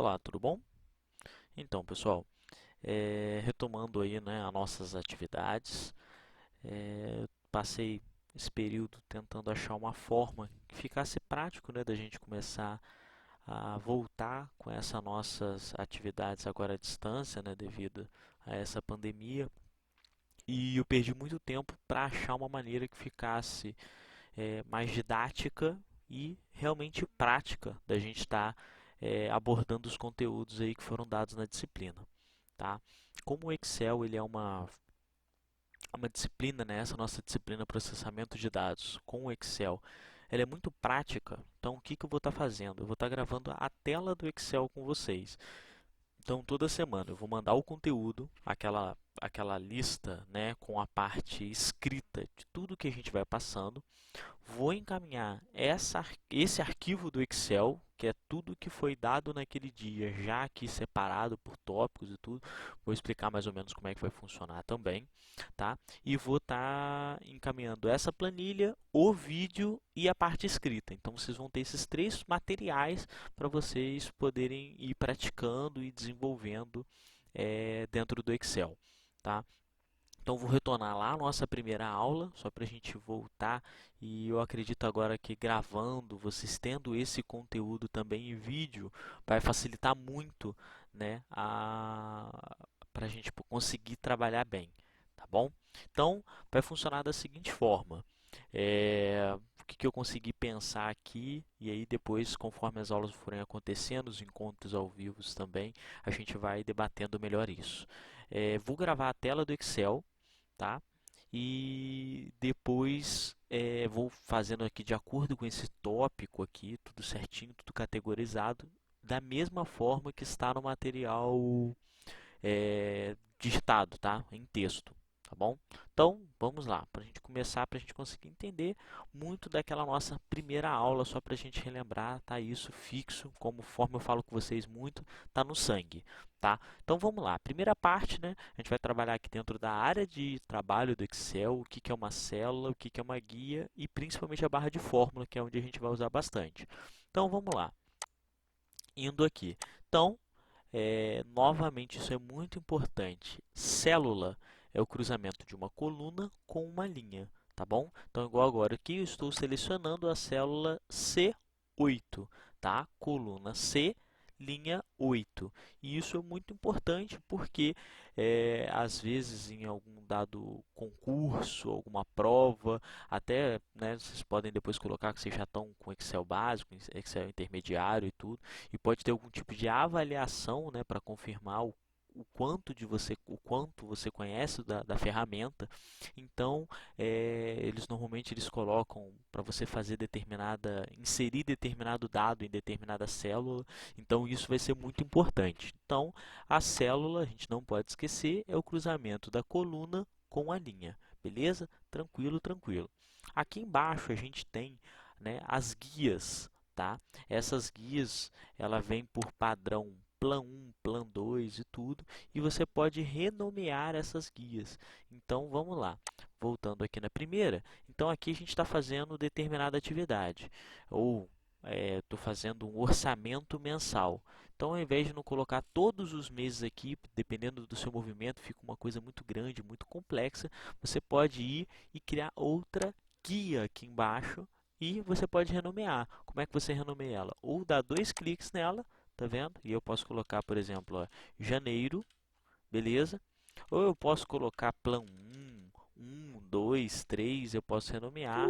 Olá, tudo bom? Então, pessoal, retomando aí, né, as nossas atividades, eu passei esse período tentando achar uma forma que ficasse prático, né, da gente começar a voltar com essas nossas atividades agora à distância, né, devido a essa pandemia. E eu perdi muito tempo para achar uma maneira que ficasse mais didática e realmente prática da gente estar abordando os conteúdos aí que foram dados na disciplina, tá? Como o Excel ele é uma disciplina, né? Essa nossa disciplina processamento de dados com o Excel, ela é muito prática. Então, o que que eu vou estar fazendo? Eu vou estar gravando a tela do Excel com vocês. Então, toda semana eu vou mandar o conteúdo, aquela lista, né, com a parte escrita de tudo que a gente vai passando. Vou encaminhar esse arquivo do Excel, que é tudo que foi dado naquele dia, já aqui separado por tópicos e tudo. Vou explicar mais ou menos como é que vai funcionar também, tá? E vou estar encaminhando essa planilha, o vídeo e a parte escrita. Então vocês vão ter esses três materiais para vocês poderem ir praticando e desenvolvendo dentro do Excel, tá? Então vou retornar lá a nossa primeira aula, só para a gente voltar. E eu acredito agora que gravando, vocês tendo esse conteúdo também em vídeo, vai facilitar muito, né, para a gente conseguir trabalhar bem, tá bom? Então vai funcionar da seguinte forma. O que eu consegui pensar aqui, e aí depois, conforme as aulas forem acontecendo, os encontros ao vivo também, a gente vai debatendo melhor isso. Vou gravar a tela do Excel, tá? E depois vou fazendo aqui de acordo com esse tópico aqui, tudo certinho, tudo categorizado, da mesma forma que está no material digitado, tá? Em texto, tá bom? Então, vamos lá, para a gente começar, para a gente conseguir entender muito daquela nossa primeira aula, só para a gente relembrar, tá? Isso fixo, conforme eu falo com vocês muito, tá no sangue, tá? Então, vamos lá. Primeira parte, né? A gente vai trabalhar aqui dentro da área de trabalho do Excel, o que que é uma célula, o que que é uma guia e principalmente a barra de fórmula, que é onde a gente vai usar bastante. Então, vamos lá. Indo aqui. Então, novamente, isso é muito importante. Célula é o cruzamento de uma coluna com uma linha, tá bom? Então, igual agora aqui, eu estou selecionando a célula C8, tá? Coluna C, linha 8. E isso é muito importante porque, às vezes, em algum dado concurso, alguma prova, até, né, vocês podem depois colocar que vocês já estão com Excel básico, Excel intermediário e tudo, e pode ter algum tipo de avaliação, né, para confirmar o quanto você conhece da ferramenta. Então, eles normalmente eles colocam para você inserir determinado dado em determinada célula. Então, isso vai ser muito importante. Então, a célula, a gente não pode esquecer, é o cruzamento da coluna com a linha. Beleza? Tranquilo, tranquilo. Aqui embaixo a gente tem, né, as guias, tá? Essas guias, ela vem por padrão Plan 1, Plan 2 e tudo, e você pode renomear essas guias. Então, vamos lá. Voltando aqui na primeira, então aqui a gente está fazendo determinada atividade, ou estou fazendo um orçamento mensal. Então, ao invés de não colocar todos os meses aqui, dependendo do seu movimento, fica uma coisa muito grande, muito complexa, você pode ir e criar outra guia aqui embaixo e você pode renomear. Como é que você renomeia ela? Ou dá dois cliques nela, tá vendo? E eu posso colocar, por exemplo, ó, janeiro, beleza? Ou eu posso colocar plan 1, 2, 3, eu posso renomear,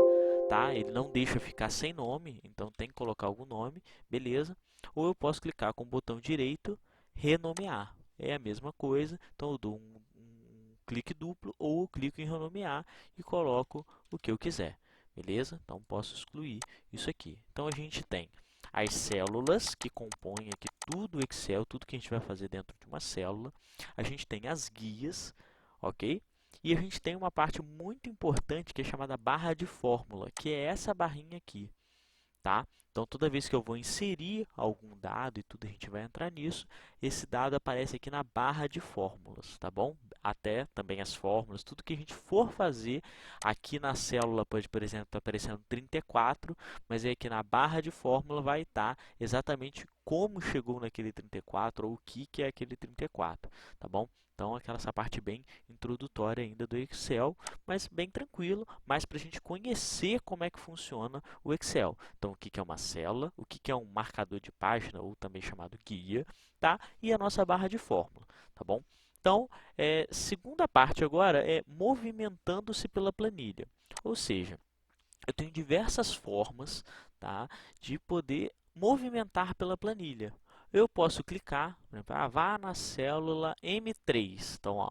tá? Ele não deixa ficar sem nome, então tem que colocar algum nome, beleza? Ou eu posso clicar com o botão direito, renomear. É a mesma coisa, então eu dou um clique duplo ou eu clico em renomear e coloco o que eu quiser, beleza? Então posso excluir isso aqui. Então a gente tem as células que compõem aqui tudo o Excel, tudo que a gente vai fazer dentro de uma célula. A gente tem as guias, ok? E a gente tem uma parte muito importante que é chamada barra de fórmula, que é essa barrinha aqui, tá? Então, toda vez que eu vou inserir algum dado e tudo, a gente vai entrar nisso, esse dado aparece aqui na barra de fórmulas, tá bom? Até também as fórmulas, tudo que a gente for fazer aqui na célula pode, por exemplo, estar aparecendo 34, mas aí aqui na barra de fórmula vai estar exatamente como chegou naquele 34 ou o que é aquele 34, tá bom? Então, essa parte bem introdutória ainda do Excel, mas bem tranquilo, mas para a gente conhecer como é que funciona o Excel. Então, o que é uma célula, o que é um marcador de página, ou também chamado guia, tá? E a nossa barra de fórmula, tá bom? Então, segunda parte agora é movimentando-se pela planilha. Ou seja, eu tenho diversas formas, tá, de poder movimentar pela planilha. Eu posso clicar, por exemplo, vá na célula M3. Então, ó,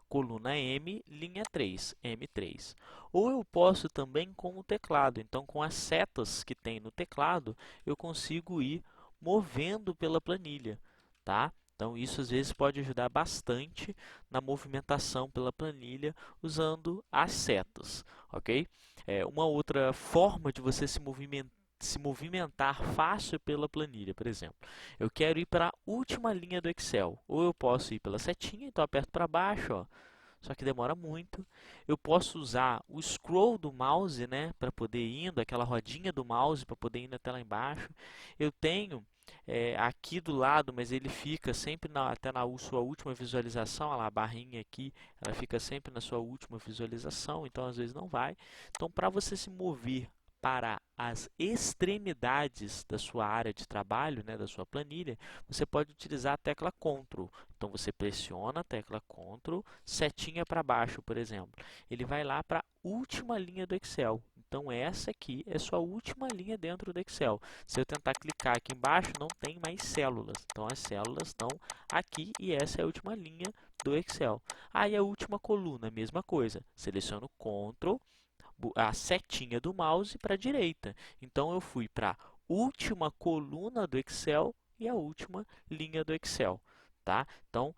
coluna M, linha 3, M3. Ou eu posso também com o teclado. Então, com as setas que tem no teclado, eu consigo ir movendo pela planilha, tá? Então, isso às vezes pode ajudar bastante na movimentação pela planilha usando as setas, ok? Uma outra forma de você se movimentar fácil pela planilha, por exemplo. Eu quero ir para a última linha do Excel. Ou eu posso ir pela setinha, então aperto para baixo, ó, só que demora muito. Eu posso usar o scroll do mouse, né, para poder ir indo, aquela rodinha do mouse para poder ir até lá embaixo. Eu tenho aqui do lado, mas ele fica sempre até na sua última visualização, olha lá, a barrinha aqui, ela fica sempre na sua última visualização, então às vezes não vai. Então, para você se mover para as extremidades da sua área de trabalho, né, da sua planilha, você pode utilizar a tecla Ctrl. Então, você pressiona a tecla Ctrl, setinha para baixo, por exemplo. Ele vai lá para a última linha do Excel. Então, essa aqui é sua última linha dentro do Excel. Se eu tentar clicar aqui embaixo, não tem mais células. Então, as células estão aqui e essa é a última linha do Excel. Aí, a última coluna, mesma coisa. Seleciono Ctrl, a setinha do mouse para a direita. Então, eu fui para a última coluna do Excel e a última linha do Excel. Tá? Então,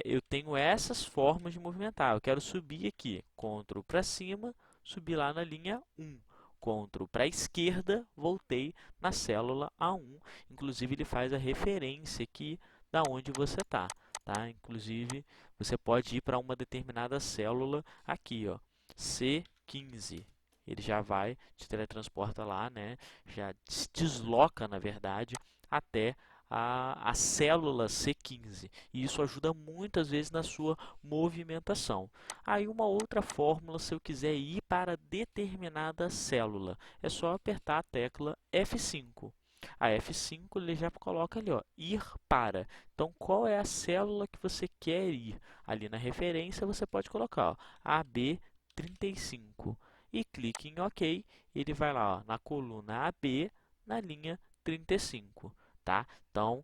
eu tenho essas formas de movimentar. Eu quero subir aqui, Ctrl para cima, subir lá na linha 1. Ctrl para a esquerda, voltei na célula A1. Inclusive, ele faz a referência aqui da onde você está. Tá? Inclusive, você pode ir para uma determinada célula aqui, ó, C15. Ele já vai, te teletransporta lá, né? Já se desloca, na verdade, até a célula C15. E isso ajuda muitas vezes na sua movimentação. Aí uma outra fórmula, se eu quiser ir para determinada célula, é só apertar a tecla F5. A F5 ele já coloca ali, ó, ir para. Então, qual é a célula que você quer ir? Ali na referência você pode colocar, ó, AB35 e clique em OK. Ele vai lá, ó, na coluna AB, na linha 35. Tá? Então,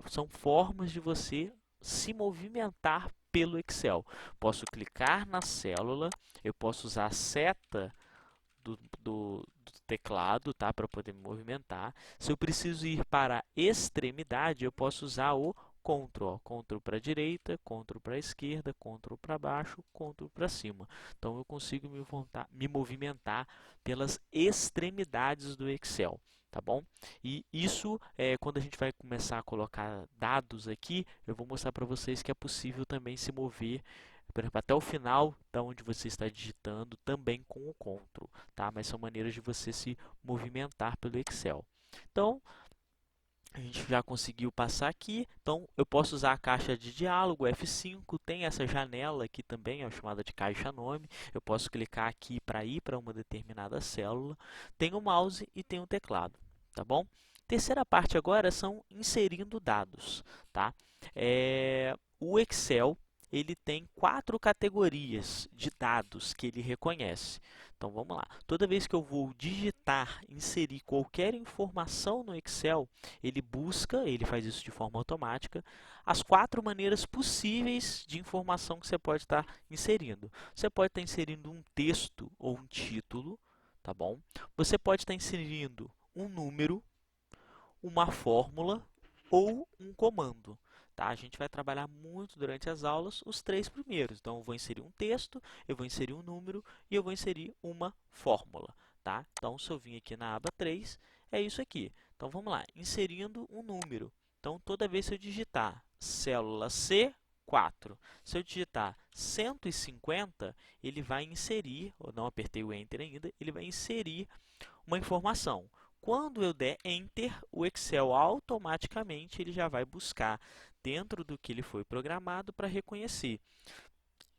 são formas de você se movimentar pelo Excel. Posso clicar na célula, eu posso usar a seta do teclado, tá? Para poder me movimentar. Se eu preciso ir para a extremidade, eu posso usar o Ctrl, ó. Ctrl para a direita, Ctrl para a esquerda, Ctrl para baixo, Ctrl para cima. Então, eu consigo me movimentar pelas extremidades do Excel. Tá bom? E isso, quando a gente vai começar a colocar dados aqui, eu vou mostrar para vocês que é possível também se mover, por exemplo, até o final da onde você está digitando, também com o Ctrl, tá? Mas são maneiras de você se movimentar pelo Excel. Então, a gente já conseguiu passar aqui. Então, eu posso usar a caixa de diálogo F5, tem essa janela aqui também, chamada de caixa nome. Eu posso clicar aqui para ir para uma determinada célula. Tem o mouse e tem o teclado, tá bom? Terceira parte agora são inserindo dados, tá? O Excel ele tem 4 categorias de dados que ele reconhece. Então, vamos lá. Toda vez que eu vou digitar, inserir qualquer informação no Excel, ele busca, ele faz isso de forma automática, as 4 maneiras possíveis de informação que você pode estar inserindo. Você pode estar inserindo um texto ou um título, tá bom? Você pode estar inserindo um número, uma fórmula ou um comando. Tá? A gente vai trabalhar muito durante as aulas os 3 primeiros. Então, eu vou inserir um texto, eu vou inserir um número e eu vou inserir uma fórmula. Tá? Então, se eu vim aqui na aba 3, é isso aqui. Então, vamos lá. Inserindo um número. Então, toda vez que eu digitar célula C4, se eu digitar 150, ele vai inserir, eu não apertei o Enter ainda, ele vai inserir uma informação. Quando eu der Enter, o Excel automaticamente ele já vai buscar dentro do que ele foi programado para reconhecer.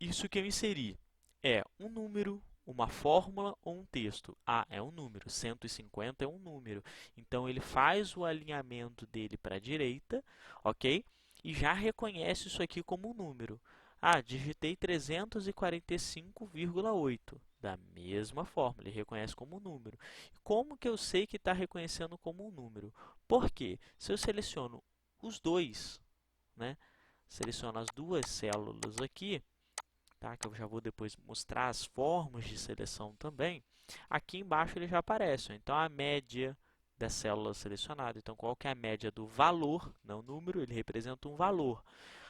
Isso que eu inseri é um número, uma fórmula ou um texto. Ah, é um número, 150 é um número. Então, ele faz o alinhamento dele para a direita, ok? E já reconhece isso aqui como um número. Ah, digitei 345,8. Da mesma forma, ele reconhece como um número. Como que eu sei que está reconhecendo como um número? Porque se eu seleciono os dois, né? Seleciono as duas células aqui, tá? Que eu já vou depois mostrar as formas de seleção também. Aqui embaixo ele já aparece. Então, a média da célula selecionada. Então, qual que é a média do valor, não número, ele representa um valor.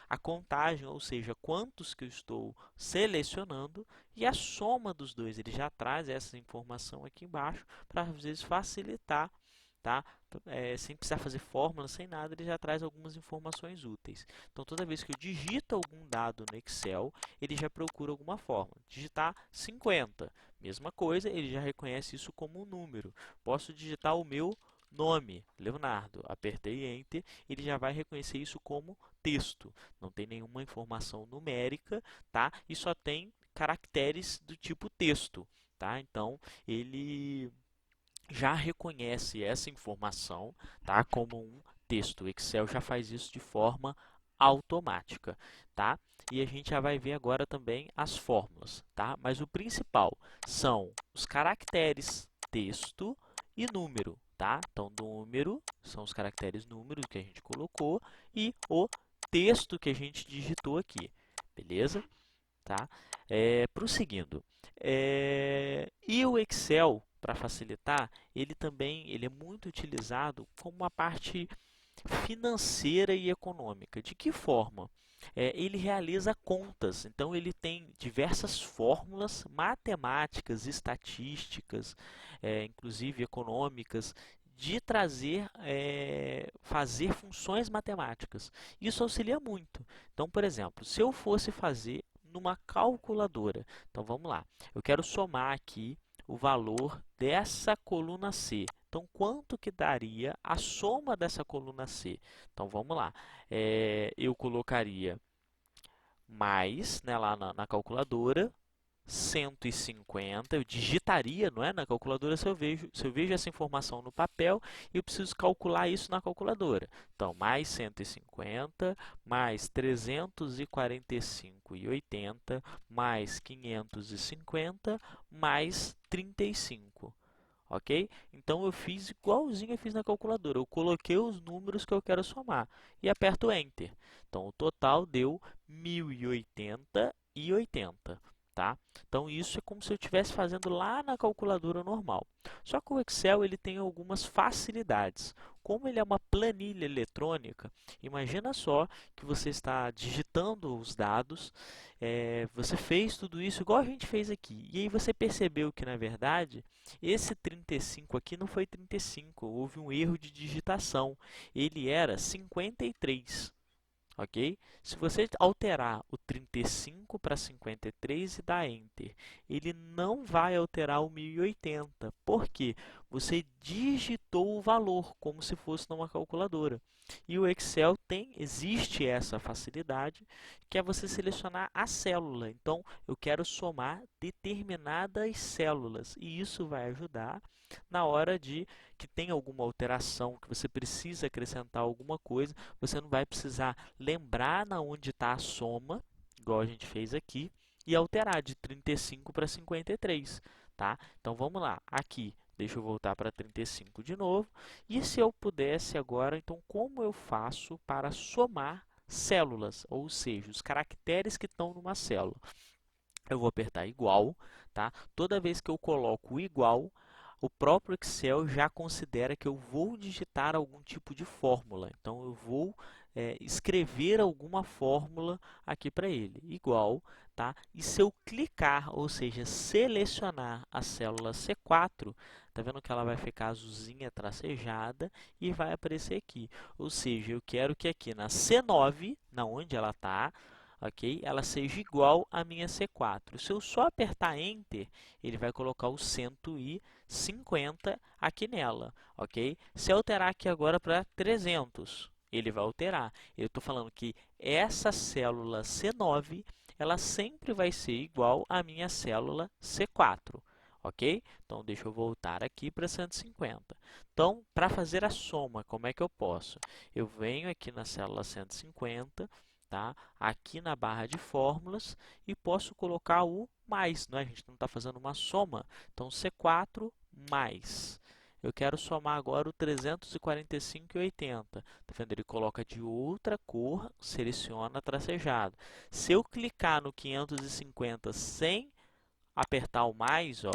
A contagem, ou seja, quantos que eu estou selecionando, e a soma dos dois. Ele já traz essa informação aqui embaixo para, às vezes, facilitar, tá? Sem precisar fazer fórmula, sem nada, ele já traz algumas informações úteis. Então, toda vez que eu digito algum dado no Excel, ele já procura alguma fórmula. Digitar 50, mesma coisa, ele já reconhece isso como um número. Posso digitar o meu nome, Leonardo, apertei Enter, ele já vai reconhecer isso como texto. Não tem nenhuma informação numérica, tá? E só tem caracteres do tipo texto, tá? Então, ele já reconhece essa informação, tá, como um texto. O Excel já faz isso de forma automática, tá? E a gente já vai ver agora também as fórmulas, tá? Mas o principal são os caracteres texto e número, tá? Então, número são os caracteres número que a gente colocou e o texto que a gente digitou aqui, beleza? Tá? Prosseguindo. E o Excel, para facilitar, ele é muito utilizado como uma parte financeira e econômica. De que forma? Ele realiza contas, então ele tem diversas fórmulas matemáticas, estatísticas, inclusive econômicas, de fazer funções matemáticas. Isso auxilia muito. Então, por exemplo, se eu fosse fazer numa calculadora, então vamos lá, eu quero somar aqui o valor dessa coluna C. Então, quanto que daria a soma dessa coluna C? Então, vamos lá. Eu colocaria mais, né, lá na calculadora, 150, eu digitaria, não é, na calculadora se eu vejo essa informação no papel, eu preciso calcular isso na calculadora. Então, mais 150, mais 345,80, mais 550, mais 35. Ok? Então, eu fiz igualzinho eu fiz na calculadora. Eu coloquei os números que eu quero somar e aperto Enter. Então, o total deu 1.080,80. Tá? Então, isso é como se eu estivesse fazendo lá na calculadora normal. Só que o Excel ele tem algumas facilidades. Como ele é uma planilha eletrônica, imagina só que você está digitando os dados, você fez tudo isso igual a gente fez aqui. E aí você percebeu que, na verdade, esse 35 aqui não foi 35, houve um erro de digitação. Ele era 53. Ok? Se você alterar o 35 para 53 e dar Enter, ele não vai alterar o 1080. Por quê? Você digitou o valor como se fosse numa calculadora. E o Excel existe essa facilidade, que é você selecionar a célula. Então, eu quero somar determinadas células. E isso vai ajudar na hora de que tem alguma alteração, que você precisa acrescentar alguma coisa, você não vai precisar lembrar na onde está a soma, igual a gente fez aqui, e alterar de 35 para 53, tá? Então, vamos lá. Aqui, deixa eu voltar para 35 de novo. E se eu pudesse agora, então, como eu faço para somar células, ou seja, os caracteres que estão numa célula? Eu vou apertar igual, tá? Toda vez que eu coloco igual, o próprio Excel já considera que eu vou digitar algum tipo de fórmula. Então, eu vou escrever alguma fórmula aqui para ele, igual, tá? E se eu clicar, ou seja, selecionar a célula C4, Tá vendo que ela vai ficar azulzinha tracejada e vai aparecer aqui. Ou seja, eu quero que aqui na C9, na onde ela está, ok? Ela seja igual à minha C4. Se eu só apertar Enter, ele vai colocar o 150 aqui nela, ok? Se eu alterar aqui agora para 300, ele vai alterar. Eu estou falando que essa célula C9, ela sempre vai ser igual à minha célula C4, ok? Então, deixa eu voltar aqui para 150. Então, para fazer a soma, como é que eu posso? Eu venho aqui na célula 150, tá? Aqui na barra de fórmulas e posso colocar o mais, não é? A gente não está fazendo uma soma, então C4 mais. Eu quero somar agora o 345,80. Tá vendo? Ele coloca de outra cor, seleciona tracejado. Se eu clicar no 550 sem apertar o mais, ó,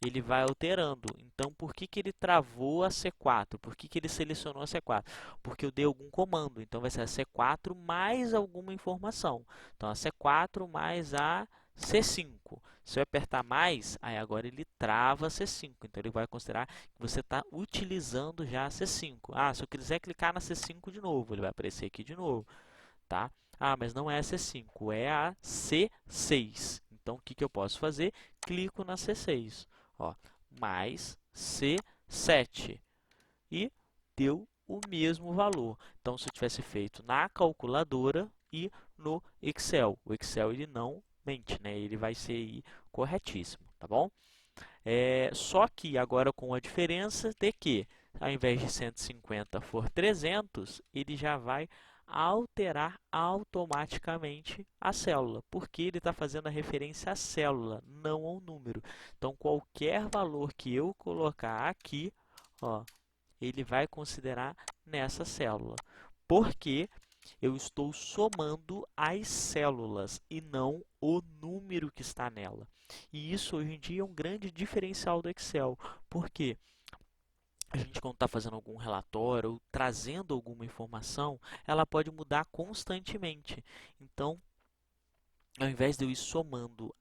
ele vai alterando. Então, por que que ele travou a C4? Por que que ele selecionou a C4? Porque eu dei algum comando. Então, vai ser a C4 mais alguma informação. Então, a C4 mais a C5. Se eu apertar mais, aí agora ele trava a C5. Então, ele vai considerar que você está utilizando já a C5. Ah, se eu quiser clicar na C5 de novo, ele vai aparecer aqui de novo, tá? Ah, mas não é a C5, é a C6. Então, o que que eu posso fazer? Clico na C6, ó, mais C7 e deu o mesmo valor. Então, se eu tivesse feito na calculadora e no Excel, o Excel ele não mente, né? Ele vai ser aí corretíssimo, tá bom? Só que agora com a diferença de que, ao invés de 150 for 300, ele já vai alterar automaticamente a célula, porque ele está fazendo a referência à célula, não ao número. Então, qualquer valor que eu colocar aqui, ó, ele vai considerar nessa célula, porque eu estou somando as células e não o número que está nela. E isso hoje em dia é um grande diferencial do Excel, porque a gente, quando está fazendo algum relatório ou trazendo alguma informação, ela pode mudar constantemente. Então, ao invés de eu ir somando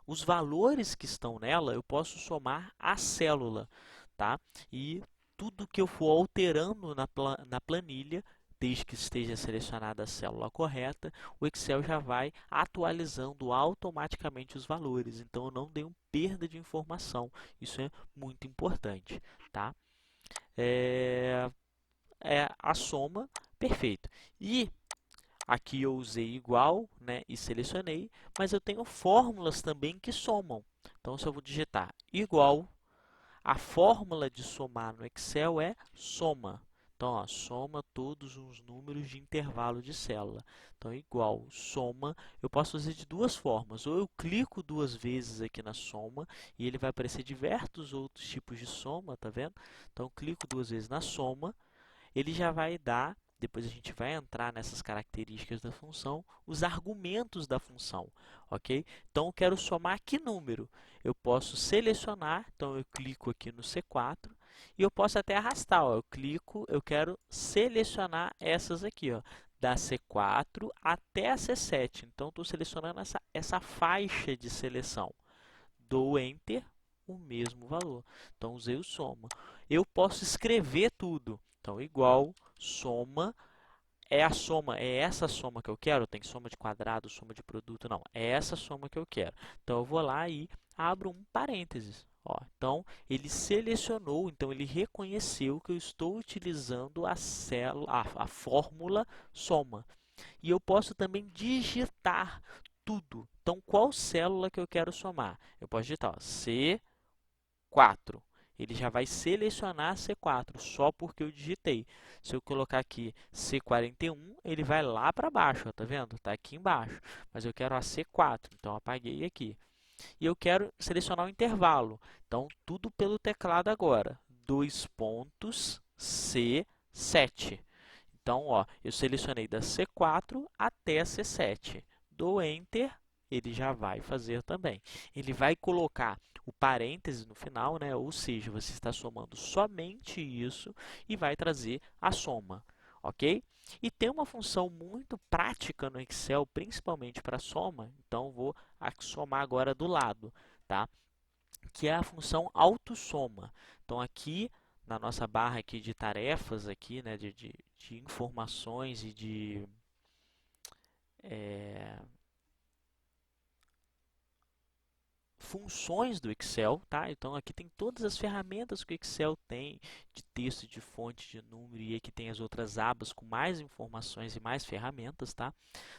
os valores que estão nela, eu posso somar a célula, tá? E tudo que eu for alterando na planilha, desde que esteja selecionada a célula correta, o Excel já vai atualizando automaticamente os valores. Então, eu não tenho perda de informação. Isso é muito importante, tá? É a soma, perfeito. E aqui eu usei igual, né, e selecionei, mas eu tenho fórmulas também que somam. Então, se eu vou digitar igual, a fórmula de somar no Excel é soma. Então, ó, soma todos os números de intervalo de célula. Então, igual, soma, eu posso fazer de duas formas. Ou eu clico duas vezes aqui na soma e ele vai aparecer diversos outros tipos de soma, tá vendo? Então, eu clico duas vezes na soma, ele já vai dar, depois a gente vai entrar nessas características da função, os argumentos da função, ok? Então, eu quero somar que número? Eu posso selecionar, então eu clico aqui no C4 e eu posso até arrastar, ó, eu clico, eu quero selecionar essas aqui, ó, da C4 até a C7. Então, estou selecionando essa faixa de seleção. Dou Enter, o mesmo valor. Então, usei o soma. Eu posso escrever tudo. Então, igual, soma, é a soma, é essa soma que eu quero? Tem soma de quadrado, soma de produto? Não, é essa soma que eu quero. Então, eu vou lá e abro um parênteses. Ó, então, ele selecionou, então ele reconheceu que eu estou utilizando a fórmula soma. E eu posso também digitar tudo. Então, qual célula que eu quero somar? Eu posso digitar ó, C4. Ele já vai selecionar C4 só porque eu digitei. Se eu colocar aqui C41, ele vai lá para baixo, ó, tá vendo? Está aqui embaixo. Mas eu quero a C4, então apaguei aqui. E eu quero selecionar o intervalo. Então, tudo pelo teclado agora. 2 pontos C7. Então, ó, eu selecionei da C4 até a C7. Dou Enter, ele já vai fazer também. Ele vai colocar o parêntese no final, né? Ou seja, você está somando somente isso e vai trazer a soma, ok? E tem uma função muito prática no Excel, principalmente para soma, então vou somar agora do lado, tá? Que é a função autossoma. Então aqui na nossa barra aqui de tarefas aqui, né, de informações e de funções do Excel, tá? Então aqui tem todas as ferramentas que o Excel tem de texto, de fonte, de número, e aqui tem as outras abas com mais informações e mais ferramentas, tá?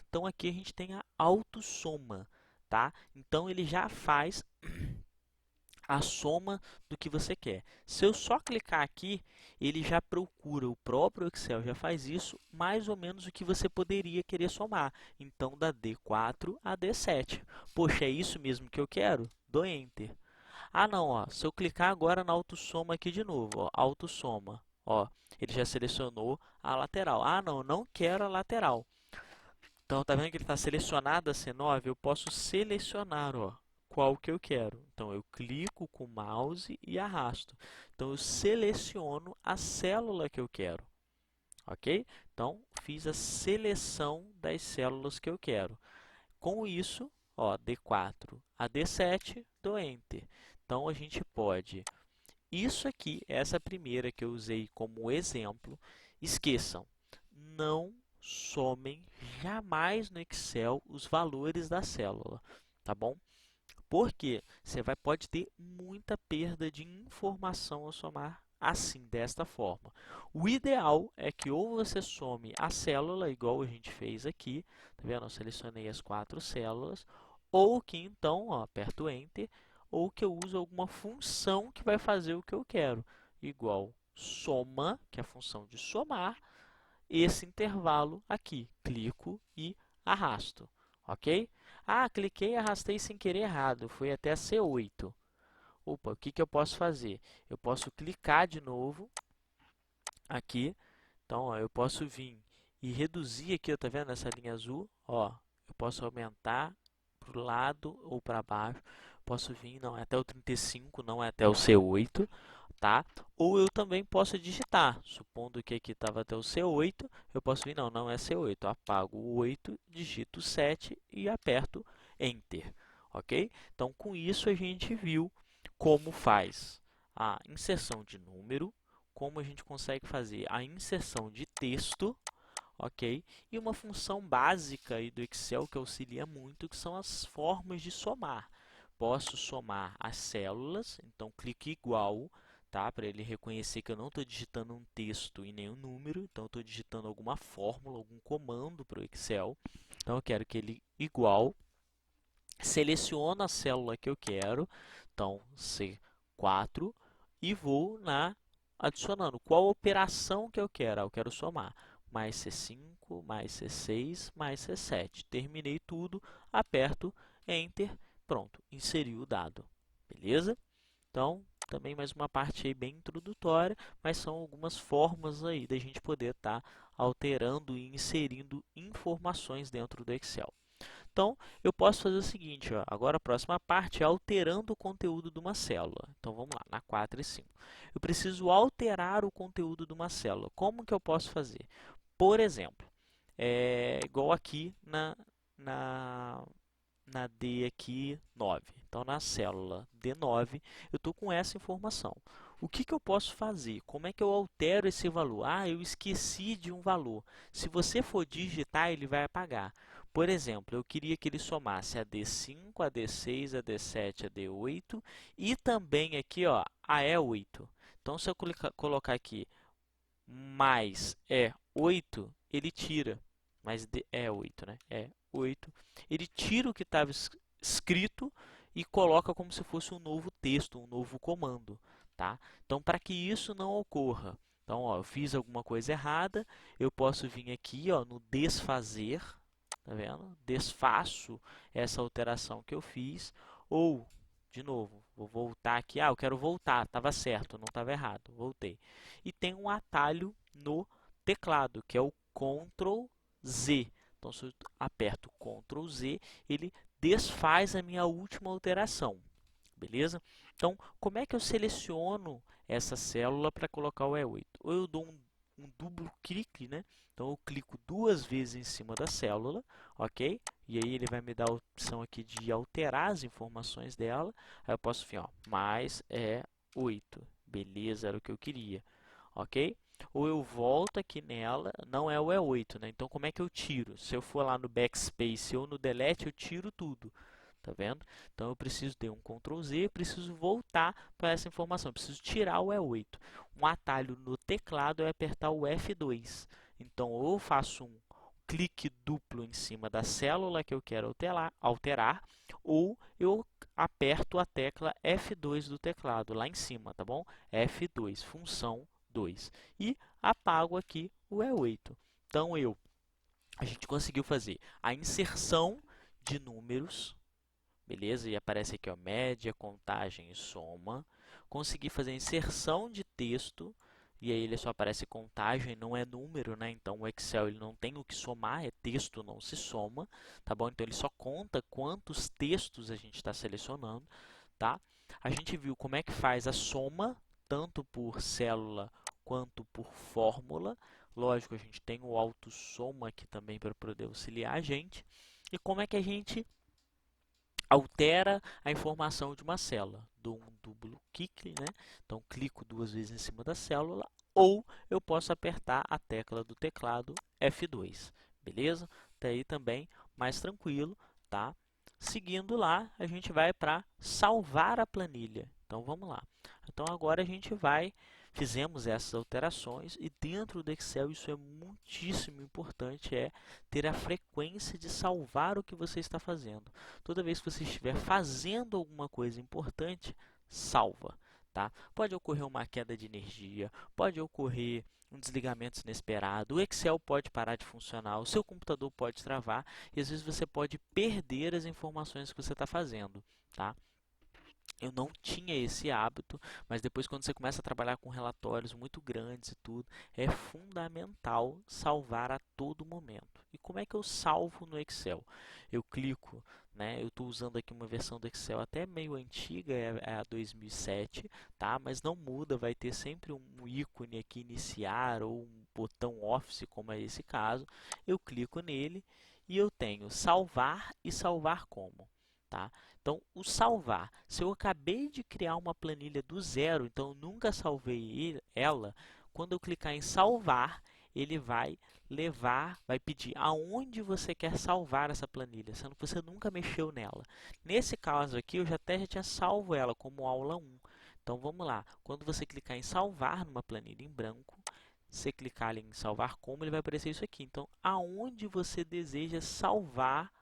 Então aqui a gente tem a autossoma, tá? Então ele já faz a soma do que você quer. Se eu só clicar aqui, ele já procura, o próprio Excel já faz isso, mais ou menos o que você poderia querer somar. Então, da D4 a D7. Poxa, é isso mesmo que eu quero? Dou Enter. Ah, não, ó, se eu clicar agora na autossoma aqui de novo, ó, autossoma, ó, ele já selecionou a lateral. Ah, não, não quero a lateral. Então, tá vendo que ele está selecionado a C9? Eu posso selecionar, ó, qual que eu quero. Então, eu clico com o mouse e arrasto. Então, eu seleciono a célula que eu quero, ok? Então, fiz a seleção das células que eu quero. Com isso, ó, D4 a D7, dou Enter. Então, a gente pode... Isso aqui, essa primeira que eu usei como exemplo, esqueçam, não somem jamais no Excel os valores da célula, tá bom? Porque pode ter muita perda de informação ao somar assim, desta forma. O ideal é que ou você some a célula, igual a gente fez aqui, tá vendo? Eu selecionei as 4 células, ou que então, ó, aperto Enter, ou que eu uso alguma função que vai fazer o que eu quero, igual soma, que é a função de somar, esse intervalo aqui, clico e arrasto, ok? Ah, cliquei e arrastei sem querer errado, foi até C8. Opa, o que que eu posso fazer? Eu posso clicar de novo aqui, então ó, eu posso vir e reduzir aqui, tá vendo essa linha azul? Ó, eu posso aumentar para o lado ou para baixo, posso vir, não é até o 35, não é até o C8, tá? Ou eu também posso digitar, supondo que aqui estava até o C8, eu posso vir, não, não é C8, eu apago o 8, digito 7 e aperto Enter, ok? Então, com isso a gente viu como faz a inserção de número, como a gente consegue fazer a inserção de texto, ok? E uma função básica aí do Excel que auxilia muito, que são as formas de somar. Posso somar as células, então clique igual, tá? Para ele reconhecer que eu não estou digitando um texto e nenhum número, então estou digitando alguma fórmula, algum comando para o Excel. Então eu quero que ele igual, seleciono a célula que eu quero, então C4, e vou adicionando qual operação que eu quero. Eu quero somar mais C5, mais C6, mais C7. Terminei tudo, aperto Enter, pronto, inseri o dado. Beleza? Então, também mais uma parte aí bem introdutória, mas são algumas formas aí da gente poder estar alterando e inserindo informações dentro do Excel. Então, eu posso fazer o seguinte, ó, agora a próxima parte é alterando o conteúdo de uma célula. Então, vamos lá, na 4 e 5. Eu preciso alterar o conteúdo de uma célula. Como que eu posso fazer? Por exemplo, igual aqui na, na D aqui 9. Então, na célula D9, eu estou com essa informação. O que que eu posso fazer? Como é que eu altero esse valor? Ah, eu esqueci de um valor. Se você for digitar, ele vai apagar. Por exemplo, eu queria que ele somasse a D5, a D6, a D7, a D8 e também aqui ó, a E8. Então, se eu colocar aqui mais E8, ele tira. Mais E8, né? E8. Ele tira o que estava escrito e coloca como se fosse um novo texto, um novo comando, tá? Então, para que isso não ocorra, então, ó, eu fiz alguma coisa errada, eu posso vir aqui, ó, no desfazer, tá vendo? Desfaço essa alteração que eu fiz, ou, de novo, vou voltar aqui, ah, eu quero voltar, estava certo, não estava errado, voltei. E tem um atalho no teclado, que é o Ctrl Z. Então, se eu aperto Ctrl Z, ele desfaz a minha última alteração, beleza? Então, como é que eu seleciono essa célula para colocar o E8? Ou eu dou um duplo clique, né? Então, eu clico 2 vezes em cima da célula, ok? E aí ele vai me dar a opção aqui de alterar as informações dela. Aí eu posso vir, ó, mais E8. Beleza, era o que eu queria, ok? Ou eu volto aqui nela, não é o E8, né? Então, como é que eu tiro? Se eu for lá no Backspace ou no Delete, eu tiro tudo. Tá vendo? Então, eu preciso de um Ctrl Z, eu preciso voltar para essa informação, eu preciso tirar o E8. Um atalho no teclado é apertar o F2. Então, ou eu faço um clique duplo em cima da célula que eu quero alterar, ou eu aperto a tecla F2 do teclado, lá em cima, tá bom? F2, função 2. E apago aqui o E8. Então, a gente conseguiu fazer a inserção de números. Beleza? E aparece aqui, ó, média, contagem e soma. Consegui fazer a inserção de texto. E aí ele só aparece contagem, não é número, né? Então o Excel ele não tem o que somar, é texto, não se soma, tá bom? Então ele só conta quantos textos a gente está selecionando, tá? A gente viu como é que faz a soma, tanto por célula quanto por fórmula. Lógico, a gente tem o autossoma aqui também para poder auxiliar a gente. E como é que a gente altera a informação de uma célula. Dou um duplo clique, né? Então clico duas vezes em cima da célula, ou eu posso apertar a tecla do teclado F2, beleza? Até aí também mais tranquilo, tá? Seguindo lá, a gente vai para salvar a planilha. Então vamos lá. Então agora a gente fizemos essas alterações e dentro do Excel isso é muitíssimo importante, é ter a frequência de salvar o que você está fazendo. Toda vez que você estiver fazendo alguma coisa importante, salva, tá? Pode ocorrer uma queda de energia, pode ocorrer um desligamento inesperado, o Excel pode parar de funcionar, o seu computador pode travar e às vezes você pode perder as informações que você está fazendo, tá? Eu não tinha esse hábito, mas depois quando você começa a trabalhar com relatórios muito grandes e tudo, é fundamental salvar a todo momento. E como é que eu salvo no Excel? Eu clico, né? Eu estou usando aqui uma versão do Excel até meio antiga, é a 2007, tá? Mas não muda, vai ter sempre um ícone aqui iniciar ou um botão Office, como é esse caso. Eu clico nele e eu tenho salvar e salvar como, tá? Então, o salvar, se eu acabei de criar uma planilha do zero, então eu nunca salvei ela, quando eu clicar em salvar, ele vai pedir aonde você quer salvar essa planilha, sendo que você nunca mexeu nela. Nesse caso aqui, eu até já tinha salvo ela como aula 1. Então, vamos lá. Quando você clicar em salvar numa planilha em branco, você clicar ali em salvar como, ele vai aparecer isso aqui. Então, aonde você deseja salvar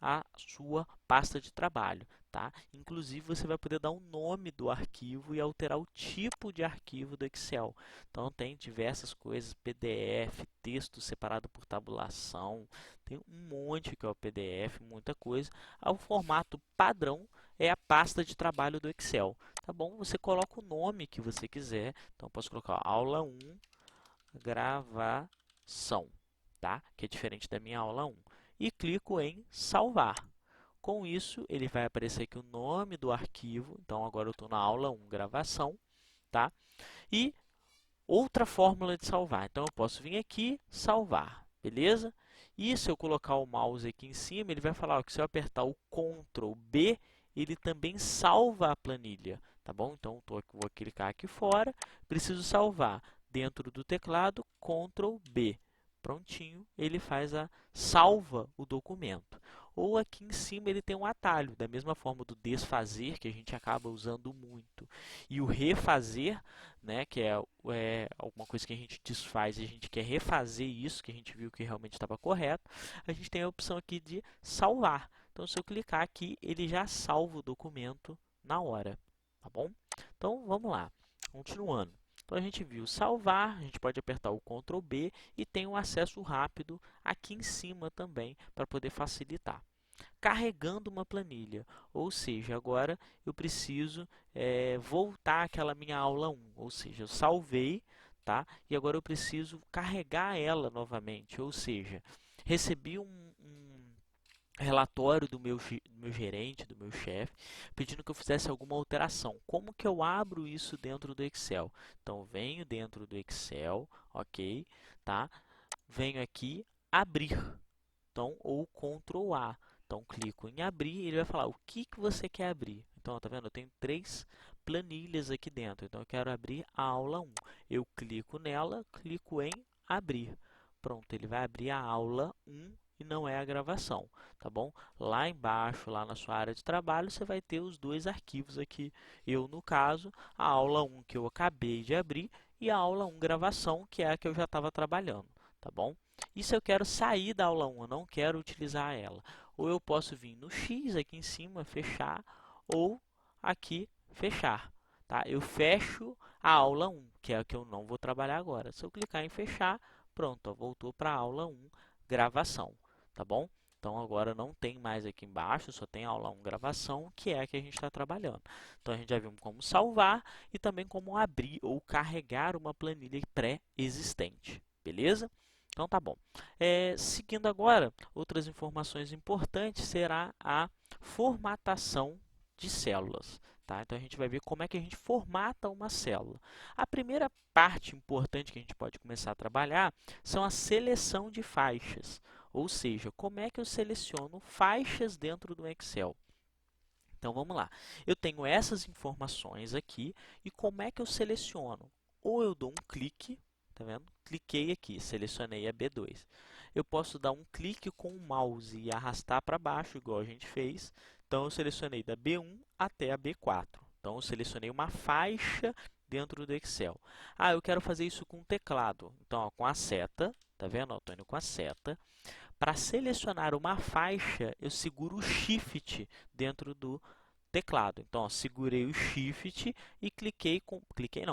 a sua pasta de trabalho, tá? Inclusive, você vai poder dar o nome do arquivo e alterar o tipo de arquivo do Excel. Então, tem diversas coisas, PDF, texto separado por tabulação, tem um monte que é o PDF, muita coisa. O formato padrão é a pasta de trabalho do Excel, tá bom? Você coloca o nome que você quiser. Então, eu posso colocar aula 1, gravação, tá? Que é diferente da minha aula 1. E clico em salvar. Com isso, ele vai aparecer aqui o nome do arquivo. Então, agora eu estou na aula 1, gravação, tá? E outra fórmula de salvar. Então, eu posso vir aqui, salvar, beleza? E se eu colocar o mouse aqui em cima, ele vai falar ó, que se eu apertar o Ctrl B, ele também salva a planilha, tá bom? Então, vou clicar aqui fora, preciso salvar dentro do teclado, Ctrl B. Prontinho, ele salva o documento. Ou aqui em cima ele tem um atalho, da mesma forma do desfazer, que a gente acaba usando muito, e o refazer, né, que é alguma coisa que a gente desfaz e a gente quer refazer isso, que a gente viu que realmente estava correto, a gente tem a opção aqui de salvar. Então, se eu clicar aqui, ele já salva o documento na hora, tá bom? Então, vamos lá, continuando. Então, a gente viu salvar, a gente pode apertar o Ctrl B e tem um acesso rápido aqui em cima também para poder facilitar. Carregando uma planilha, ou seja, agora eu preciso voltar àquela minha aula 1, ou seja, eu salvei, tá? E agora eu preciso carregar ela novamente, ou seja, recebi um relatório do meu gerente, do meu chefe, pedindo que eu fizesse alguma alteração. Como que eu abro isso dentro do Excel? Então, venho dentro do Excel, ok, tá? Venho aqui, abrir, então, ou Ctrl A. Então, clico em abrir e ele vai falar o que você quer abrir. Então, tá vendo? Eu tenho 3 planilhas aqui dentro. Então, eu quero abrir a aula 1. Eu clico nela, clico em abrir. Pronto, ele vai abrir a aula 1 e não é a gravação, tá bom? Lá embaixo, lá na sua área de trabalho, você vai ter os 2 arquivos aqui. Eu, no caso, a aula 1 que eu acabei de abrir e a aula 1 gravação, que é a que eu já estava trabalhando, tá bom? E se eu quero sair da aula 1, eu não quero utilizar ela, ou eu posso vir no X aqui em cima, fechar, ou aqui fechar, tá? Eu fecho a aula 1, que é a que eu não vou trabalhar agora. Se eu clicar em fechar, pronto, ó, voltou para a aula 1, gravação, tá bom? Então agora não tem mais aqui embaixo, só tem aula 1 gravação, que é a que a gente está trabalhando. Então a gente já viu como salvar e também como abrir ou carregar uma planilha pré-existente, beleza? Então tá bom. Seguindo agora, outras informações importantes será a formatação de células. Tá? Então a gente vai ver como é que a gente formata uma célula. A primeira parte importante que a gente pode começar a trabalhar são a seleção de faixas, ou seja, como é que eu seleciono faixas dentro do Excel. Então vamos lá. Eu tenho essas informações aqui e como é que eu seleciono? Ou eu dou um clique, tá vendo? Cliquei aqui, selecionei a B2. Eu posso dar um clique com o mouse e arrastar para baixo, igual a gente fez. Então eu selecionei da B1 até a B4. Então eu selecionei uma faixa dentro do Excel. Ah, eu quero fazer isso com o teclado. Então, ó, com a seta, tá vendo? Estou indo com a seta. Para selecionar uma faixa, eu seguro o Shift dentro do teclado. Então, ó, segurei o Shift e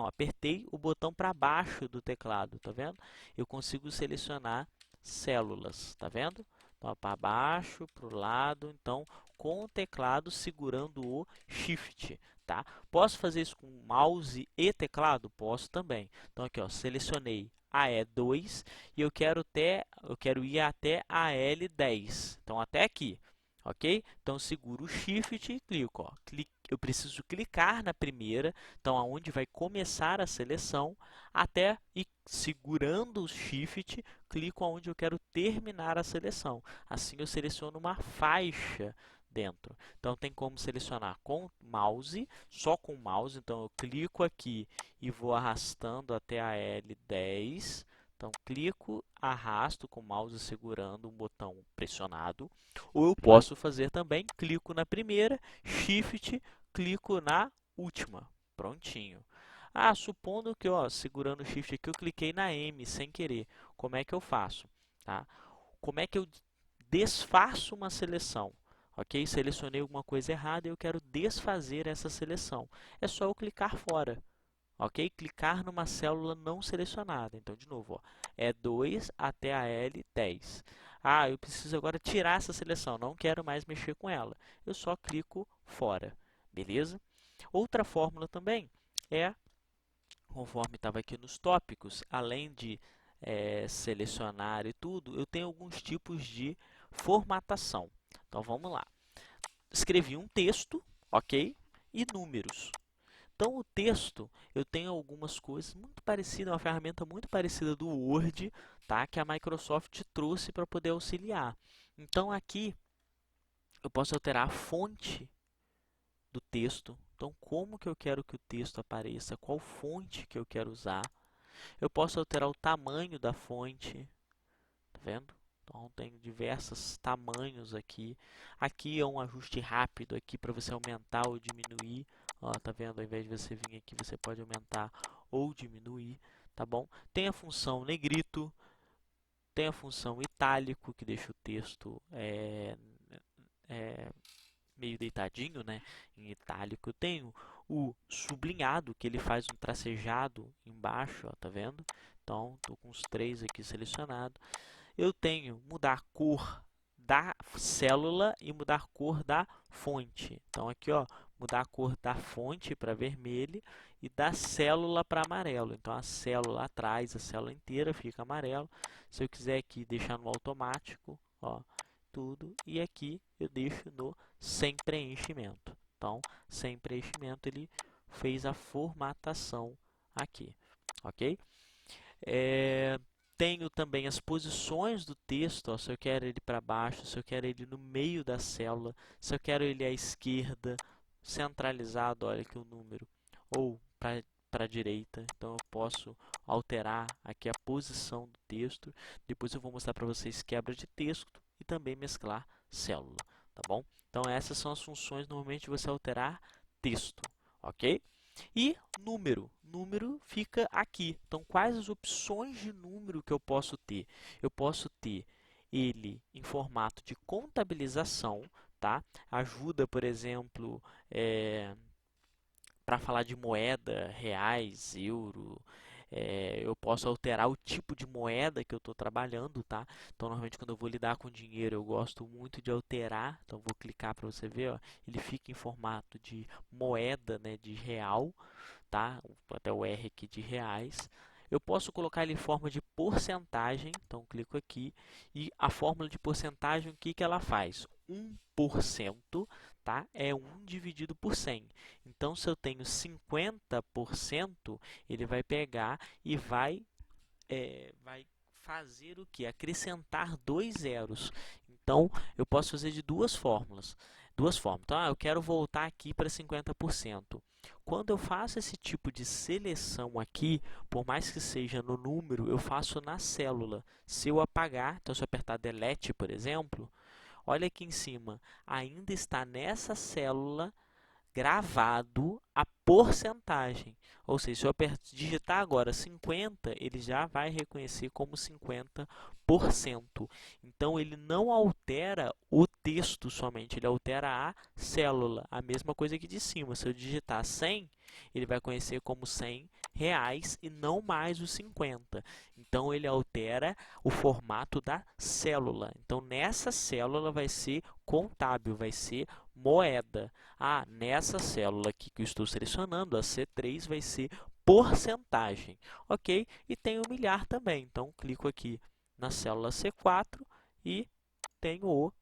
apertei o botão para baixo do teclado, tá vendo? Eu consigo selecionar células, tá vendo? Então, para baixo, para o lado, então, com o teclado segurando o Shift, tá? Posso fazer isso com mouse e teclado? Posso também. Então, aqui, ó, selecionei a E2 e eu quero ir até a L10. Então, até aqui. Ok? Então, seguro o Shift e clico. Ó. Eu preciso clicar na primeira, então, aonde vai começar a seleção, até e segurando o Shift, clico onde eu quero terminar a seleção. Assim, eu seleciono uma faixa dentro. Então, tem como selecionar com mouse, só com mouse. Então, eu clico aqui e vou arrastando até a L10. Então, clico, arrasto com o mouse segurando um botão pressionado. Ou eu posso fazer também, clico na primeira, Shift, clico na última. Prontinho. Ah, supondo que, ó, segurando o Shift aqui, eu cliquei na M sem querer. Como é que eu faço? Tá? Como é que eu desfaço uma seleção? Ok? Selecionei alguma coisa errada e eu quero desfazer essa seleção. É só eu clicar fora. Ok? Clicar numa célula não selecionada. Então, de novo, ó, E2 até a L10. Ah, eu preciso agora tirar essa seleção, não quero mais mexer com ela. Eu só clico fora, beleza? Outra fórmula também é, conforme estava aqui nos tópicos, além de selecionar e tudo, eu tenho alguns tipos de formatação. Então, vamos lá. Escrevi um texto, ok? E números. Então, o texto, eu tenho algumas coisas muito parecidas, uma ferramenta muito parecida do Word, tá? Que a Microsoft trouxe para poder auxiliar. Então, aqui, eu posso alterar a fonte do texto. Então, como que eu quero que o texto apareça, qual fonte que eu quero usar. Eu posso alterar o tamanho da fonte, tá vendo? Então, tem diversos tamanhos aqui. Aqui é um ajuste rápido aqui para você aumentar ou diminuir. Ó, tá vendo? Ao invés de você vir aqui, você pode aumentar ou diminuir, tá bom? Tem a função negrito, tem a função itálico, que deixa o texto meio deitadinho, né? Em itálico. Eu tenho o sublinhado, que ele faz um tracejado embaixo, ó, tá vendo? Então, estou com os 3 aqui selecionados. Eu tenho mudar a cor da célula e mudar a cor da fonte. Então, aqui, ó, mudar a cor da fonte para vermelho e da célula para amarelo. Então, a célula atrás, a célula inteira fica amarelo. Se eu quiser aqui deixar no automático, ó, tudo. E aqui eu deixo no sem preenchimento. Então, sem preenchimento, ele fez a formatação aqui, ok? Tenho também as posições do texto, ó, se eu quero ele para baixo, se eu quero ele no meio da célula, se eu quero ele à esquerda, centralizado, olha aqui o número, ou para a direita. Então eu posso alterar aqui a posição do texto. Depois eu vou mostrar para vocês quebra de texto e também mesclar célula, tá bom? Então essas são as funções normalmente de você alterar texto, ok? E número, número fica aqui. Então quais as opções de número que eu posso ter? Eu posso ter ele em formato de contabilização, tá? Ajuda, por exemplo, para falar de moeda, reais, euro, eu posso alterar o tipo de moeda que eu estou trabalhando, tá? Então, normalmente, quando eu vou lidar com dinheiro, eu gosto muito de alterar. Então, vou clicar para você ver, ó, ele fica em formato de moeda, né, de real, tá? Até o R aqui de reais. Eu posso colocar ele em forma de porcentagem, então clico aqui e a fórmula de porcentagem, o que que ela faz? 1%, tá? É 1 dividido por 100. Então, se eu tenho 50%, ele vai pegar e vai fazer o que? Acrescentar 2 zeros. Então, eu posso fazer de duas formas. Então, eu quero voltar aqui para 50%. Quando eu faço esse tipo de seleção aqui, por mais que seja no número, eu faço na célula. Se eu apagar, então se eu apertar Delete, por exemplo, olha aqui em cima, ainda está nessa célula gravado a porcentagem. Ou seja, se eu digitar agora 50, ele já vai reconhecer como 50%. Então, ele não altera o texto somente, ele altera a célula. A mesma coisa aqui de cima. Se eu digitar 100, ele vai conhecer como 100 reais e não mais os 50. Então, ele altera o formato da célula. Então, nessa célula vai ser contábil, vai ser moeda. Nessa célula aqui que eu estou selecionando, a C3 vai ser porcentagem, ok? E tem o milhar também, então clico aqui na célula C4 e tenho o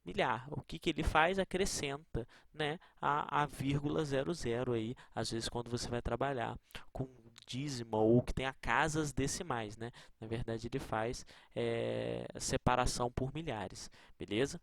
milhar. O que que ele faz? Acrescenta, né, a vírgula 00 aí, às vezes quando você vai trabalhar com dízimo ou que tenha casas decimais, né? Na verdade ele faz separação por milhares, beleza?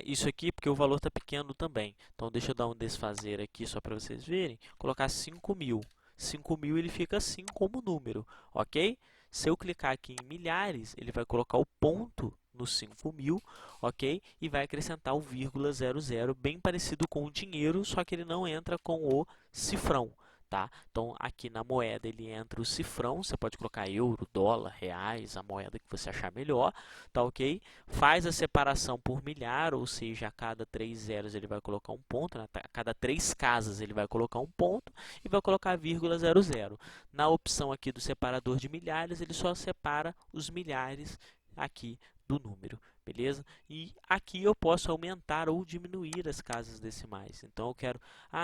Isso aqui porque o valor está pequeno também. Então, deixa eu dar um desfazer aqui só para vocês verem. Colocar 5.000. 5.000 ele fica assim como número, ok? Se eu clicar aqui em milhares, ele vai colocar o ponto no 5.000, ok? E vai acrescentar o vírgula 00, bem parecido com o dinheiro, só que ele não entra com o cifrão. Tá? Então, aqui na moeda ele entra o cifrão, você pode colocar euro, dólar, reais, a moeda que você achar melhor, tá ok? Faz a separação por milhar, ou seja, a cada 3 zeros ele vai colocar um ponto, né? A cada 3 casas ele vai colocar um ponto e vai colocar vírgula 00. Na opção aqui do separador de milhares, ele só separa os milhares aqui do número, beleza? E aqui eu posso aumentar ou diminuir as casas decimais. Então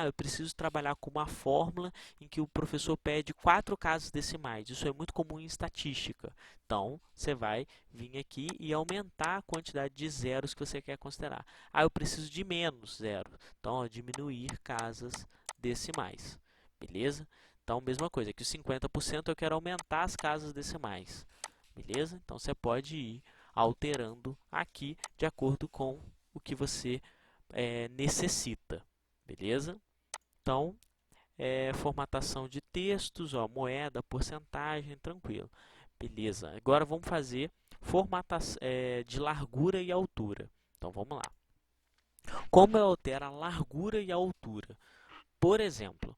eu preciso trabalhar com uma fórmula em que o professor pede 4 casas decimais. Isso é muito comum em estatística. Então, você vai vir aqui e aumentar a quantidade de zeros que você quer considerar. Eu preciso de menos zero. Então, diminuir casas decimais, beleza? Então, mesma coisa, aqui os 50% eu quero aumentar as casas decimais, beleza? Então, você pode ir alterando aqui de acordo com o que você necessita, beleza? Então, formatação de textos, ó, moeda, porcentagem, tranquilo. Beleza, agora vamos fazer formatação de largura e altura. Então, vamos lá. Como eu altero a largura e a altura? Por exemplo,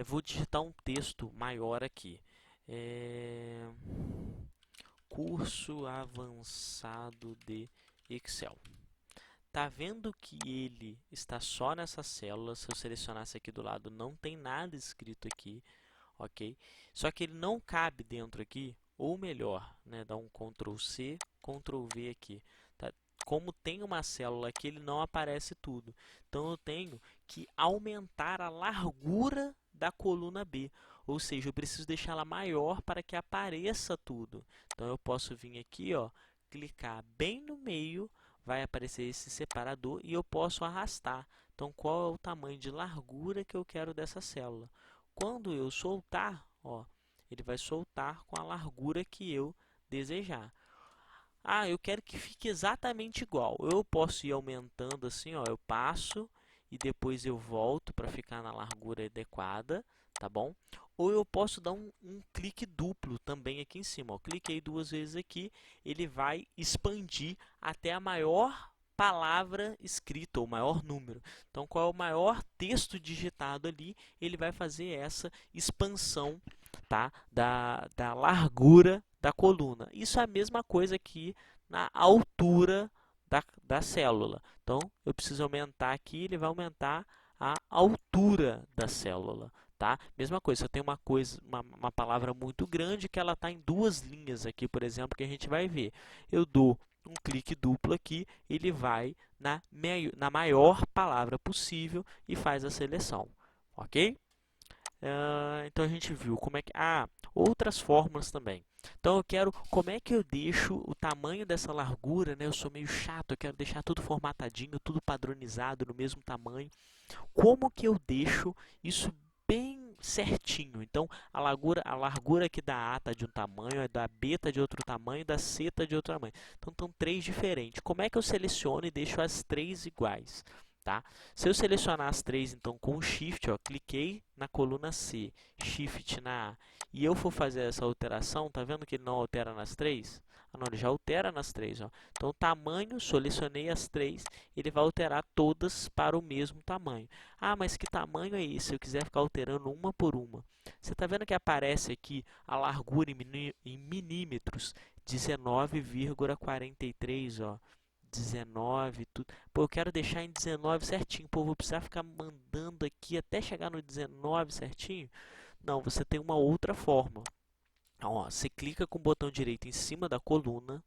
vou digitar um texto maior aqui. Curso avançado de Excel. Tá vendo que ele está só nessa célula? Se eu selecionasse aqui do lado, não tem nada escrito aqui, ok? Só que ele não cabe dentro aqui, ou melhor, né, dá um Ctrl C, Ctrl V aqui. Tá? Como tem uma célula aqui, ele não aparece tudo. Então, eu tenho que aumentar a largura da coluna B. Ou seja, eu preciso deixá-la maior para que apareça tudo. Então, eu posso vir aqui, ó, clicar bem no meio, vai aparecer esse separador e eu posso arrastar. Então, qual é o tamanho de largura que eu quero dessa célula? Quando eu soltar, ó, ele vai soltar com a largura que eu desejar. Eu quero que fique exatamente igual. Eu posso ir aumentando assim, ó, eu passo e depois eu volto para ficar na largura adequada, tá bom? Ou eu posso dar um clique duplo também aqui em cima, ó. Cliquei 2 vezes aqui, ele vai expandir até a maior palavra escrita, ou maior número. Então, qual é o maior texto digitado ali, ele vai fazer essa expansão, tá? da largura da coluna. Isso é a mesma coisa aqui na altura da célula. Então, eu preciso aumentar aqui, ele vai aumentar a altura da célula. Tá? Mesma coisa, se eu tenho uma palavra muito grande que ela está em 2 linhas aqui, por exemplo, que a gente vai ver. Eu dou um clique duplo aqui, ele vai na maior palavra possível e faz a seleção. Ok? Então a gente viu como é que... outras fórmulas também. Então eu quero, como é que eu deixo o tamanho dessa largura, né? Eu sou meio chato, eu quero deixar tudo formatadinho, tudo padronizado, no mesmo tamanho. Como que eu deixo isso bem certinho? Então a largura aqui da A está de um tamanho, a da B está de outro tamanho, da C está de outro tamanho. Então estão 3 diferentes. Como é que eu seleciono e deixo as 3 iguais? Tá? Se eu selecionar as 3, então, com o Shift, ó, cliquei na coluna C, Shift na A, e eu for fazer essa alteração, tá vendo que ele não altera nas 3? Não, ele já altera nas 3. Ó. Então, o tamanho, selecionei as 3, ele vai alterar todas para o mesmo tamanho. Mas que tamanho é esse? Se eu quiser ficar alterando uma por uma. Você está vendo que aparece aqui a largura em milímetros, 19,43, ó. 19, tudo. Pô, eu quero deixar em 19 certinho. Pô, vou precisar ficar mandando aqui até chegar no 19 certinho? Não, você tem uma outra forma. Então, ó, você clica com o botão direito em cima da coluna,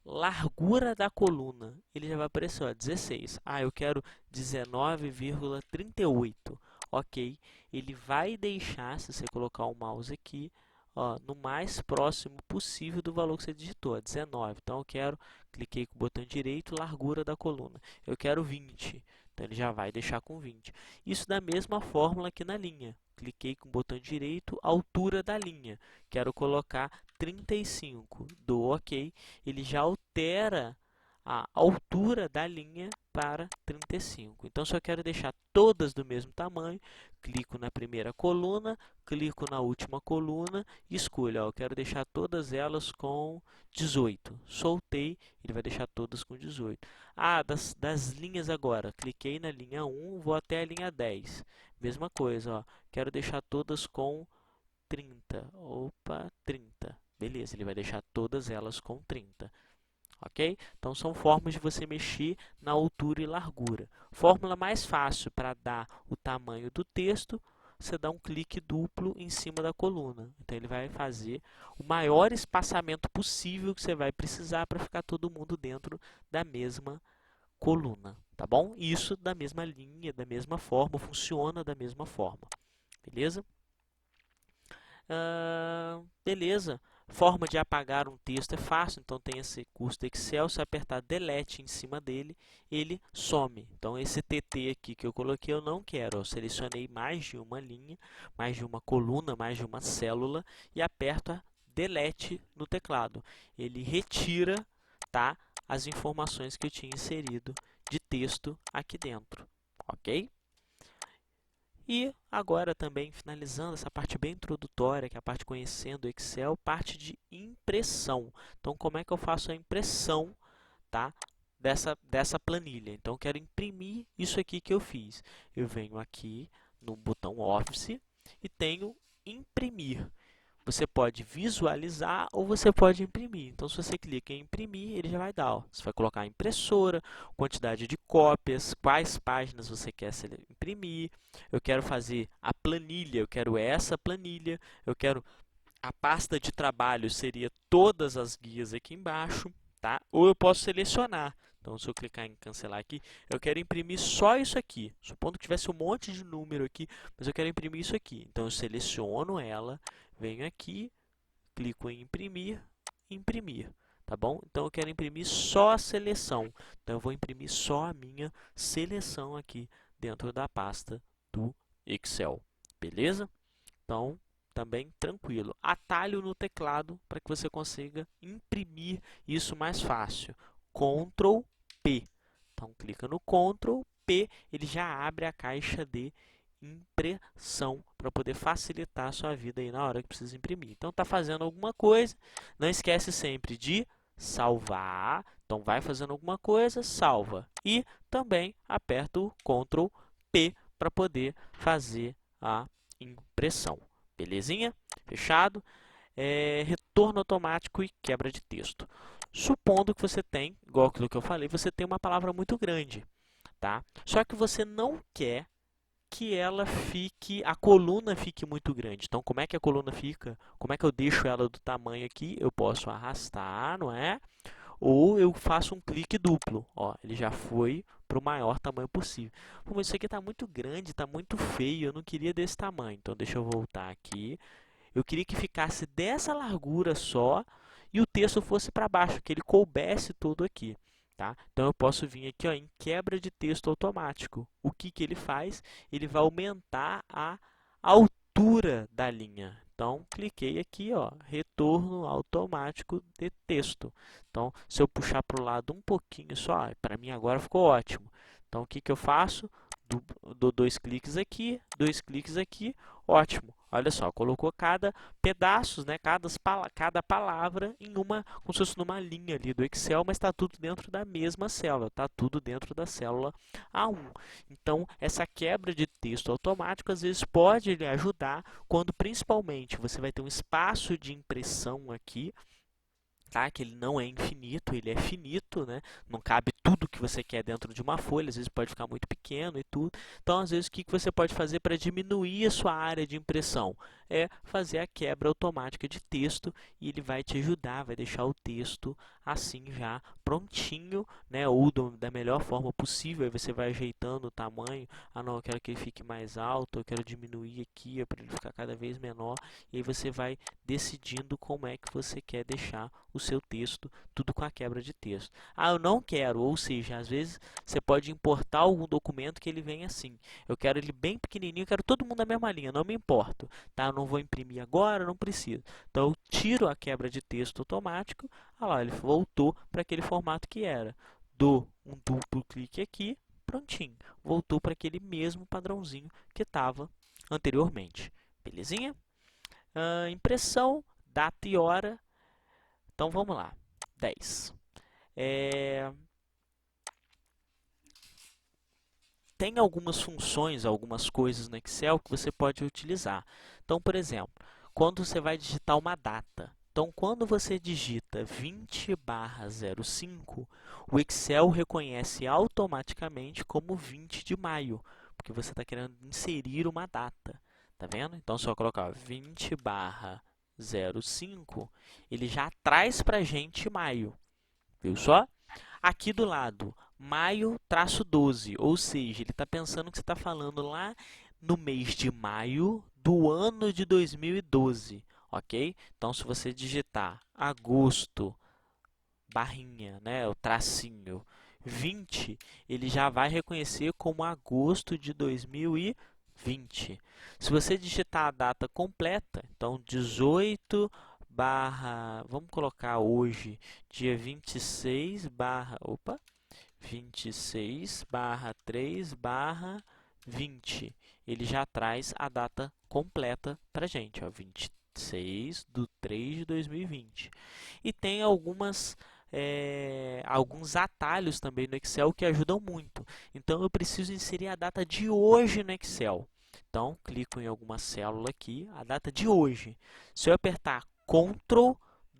largura da coluna, ele já vai aparecer, ó, 16. Eu quero 19,38. Ok, ele vai deixar, se você colocar o mouse aqui, ó, no mais próximo possível do valor que você digitou, 19. Então, eu quero, cliquei com o botão direito, largura da coluna. Eu quero 20. Então, ele já vai deixar com 20. Isso da mesma fórmula aqui na linha. Cliquei com o botão direito, altura da linha. Quero colocar 35. Dou OK. Ele já altera a altura da linha para 35. Então, se eu quero deixar todas do mesmo tamanho, clico na primeira coluna, clico na última coluna e escolho. Eu quero deixar todas elas com 18. Soltei, ele vai deixar todas com 18. Das linhas agora, cliquei na linha 1, vou até a linha 10. Mesma coisa, ó, quero deixar todas com 30. Opa, 30. Beleza, ele vai deixar todas elas com 30. Ok? Então, são formas de você mexer na altura e largura. Fórmula mais fácil para dar o tamanho do texto, você dá um clique duplo em cima da coluna. Então, ele vai fazer o maior espaçamento possível que você vai precisar para ficar todo mundo dentro da mesma coluna. Tá bom? Isso da mesma linha, da mesma forma, funciona da mesma forma. Beleza? Beleza. Forma de apagar um texto é fácil, então tem esse recurso do Excel, se apertar Delete em cima dele, ele some. Então esse TT aqui que eu coloquei eu não quero, eu selecionei mais de uma linha, mais de uma coluna, mais de uma célula e aperto a Delete no teclado. Ele retira, tá, as informações que eu tinha inserido de texto aqui dentro, ok? E agora também, finalizando essa parte bem introdutória, que é a parte conhecendo o Excel, parte de impressão. Então, como é que eu faço a impressão, tá, dessa planilha? Então, eu quero imprimir isso aqui que eu fiz. Eu venho aqui no botão Office e tenho imprimir. Você pode visualizar ou você pode imprimir. Então, se você clica em imprimir, ele já vai dar. Ó, você vai colocar a impressora, quantidade de cópias, quais páginas você quer imprimir. Eu quero fazer a planilha, eu quero essa planilha. Eu quero a pasta de trabalho, seria todas as guias aqui embaixo. Tá? Ou eu posso selecionar. Então, se eu clicar em cancelar aqui, eu quero imprimir só isso aqui. Supondo que tivesse um monte de número aqui, mas eu quero imprimir isso aqui. Então, eu seleciono ela, venho aqui, clico em imprimir, imprimir. Tá bom? Então, eu quero imprimir só a seleção. Então, eu vou imprimir só a minha seleção aqui dentro da pasta do Excel. Beleza? Então, também tranquilo. Atalho no teclado para que você consiga imprimir isso mais fácil. Ctrl P. Então, clica no Ctrl P, ele já abre a caixa de impressão para poder facilitar a sua vida aí na hora que precisa imprimir. Então, está fazendo alguma coisa, não esquece sempre de salvar. Então, vai fazendo alguma coisa, salva. E também aperta o Ctrl P para poder fazer a impressão. Belezinha? Fechado? Retorno automático e quebra de texto. Supondo que você tem, igual aquilo que eu falei, você tem uma palavra muito grande, tá? Só que você não quer que ela fique, a coluna fique muito grande. Então, como é que a coluna fica? Como é que eu deixo ela do tamanho aqui? Eu posso arrastar, não é? Ou eu faço um clique duplo. Ó, ele já foi para o maior tamanho possível. Pô, mas isso aqui está muito grande, está muito feio, eu não queria desse tamanho. Então, deixa eu voltar aqui. Eu queria que ficasse dessa largura só e o texto fosse para baixo, que ele coubesse todo aqui. Tá? Então, eu posso vir aqui ó, em quebra de texto automático. O que, que ele faz? Ele vai aumentar a altura da linha. Então, cliquei aqui, ó, retorno automático de texto. Então, se eu puxar para o lado um pouquinho só, para mim agora ficou ótimo. Então, o que, que eu faço? Dou dois cliques aqui, ótimo. Olha só, colocou cada pedaços, né, cada palavra em uma, como se fosse numa linha ali do Excel, mas está tudo dentro da mesma célula, está tudo dentro da célula A1. Então, essa quebra de texto automático, às vezes, pode lhe ajudar quando, principalmente, você vai ter um espaço de impressão aqui, tá? Que ele não é infinito, ele é finito, né? Não cabe tudo que você quer dentro de uma folha, às vezes pode ficar muito pequeno e tudo. Então, às vezes, o que você pode fazer para diminuir a sua área de impressão? É fazer a quebra automática de texto e ele vai te ajudar, vai deixar o texto assim já prontinho, né? Ou da melhor forma possível. Aí você vai ajeitando o tamanho. Ah, não, eu quero que ele fique mais alto, eu quero diminuir aqui para ele ficar cada vez menor. E aí você vai decidindo como é que você quer deixar o seu texto, tudo com a quebra de texto. Ah, eu não quero, ou seja, às vezes você pode importar algum documento que ele vem assim. Eu quero ele bem pequenininho, eu quero todo mundo na mesma linha, não me importo. Tá? Eu não vou imprimir agora, não preciso. Então eu tiro a quebra de texto automático, olha lá, ele voltou para aquele formato que era. Dou um duplo clique aqui, prontinho. Voltou para aquele mesmo padrãozinho que estava anteriormente. Belezinha? Impressão, data e hora. Então vamos lá. 10. Tem algumas funções, algumas coisas no Excel que você pode utilizar. Então, por exemplo, quando você vai digitar uma data. Então, quando você digita 20/05, o Excel reconhece automaticamente como 20 de maio, porque você está querendo inserir uma data. Tá vendo? Então, se eu colocar 20/05, ele já traz para a gente maio. Viu só? Aqui do lado, maio-12, ou seja, ele está pensando que você está falando lá no mês de maio do ano de 2012, ok? Então, se você digitar agosto, barrinha, né, o tracinho, 20, ele já vai reconhecer como agosto de 2020. Se você digitar a data completa, então 18 barra, vamos colocar hoje, dia 26 barra, 26/3/20. Ele já traz a data completa para a gente, ó, 26/3/2020. E tem alguns atalhos também no Excel que ajudam muito. Então, eu preciso inserir a data de hoje no Excel. Então, clico em alguma célula aqui, a data de hoje. Se eu apertar Ctrl,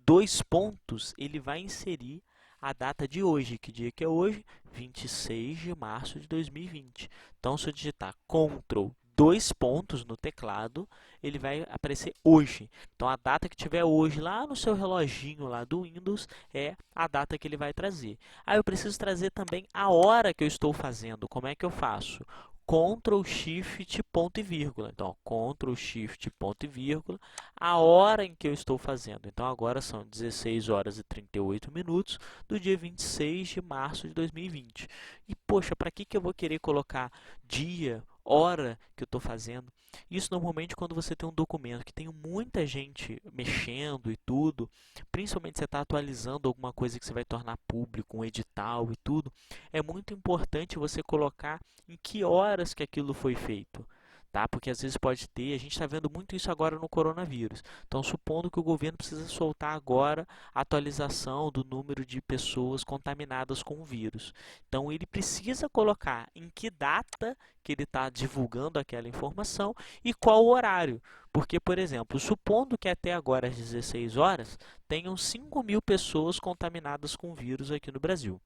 dois pontos, ele vai inserir a data de hoje. Que dia que é hoje? 26 de março de 2020. Então, se eu digitar Ctrl, dois pontos no teclado, ele vai aparecer hoje. Então, a data que tiver hoje lá no seu reloginho lá do Windows é a data que ele vai trazer. Aí eu preciso trazer também a hora que eu estou fazendo. Como é que eu faço? Ctrl Shift ponto e vírgula. Então, Ctrl Shift ponto e vírgula, a hora em que eu estou fazendo. Então, agora são 16 horas e 38 minutos do dia 26 de março de 2020. E, poxa, para que eu vou querer colocar dia hora que eu estou fazendo. Isso normalmente quando você tem um documento que tem muita gente mexendo e tudo, principalmente se você está atualizando alguma coisa que você vai tornar público, um edital e tudo, é muito importante você colocar em que horas que aquilo foi feito. Tá? Porque às vezes pode ter, a gente está vendo muito isso agora no coronavírus. Então, supondo que o governo precisa soltar agora a atualização do número de pessoas contaminadas com o vírus. Então, ele precisa colocar em que data que ele está divulgando aquela informação e qual o horário. Porque, por exemplo, supondo que até agora às 16 horas tenham 5.000 pessoas contaminadas com o vírus aqui no Brasil.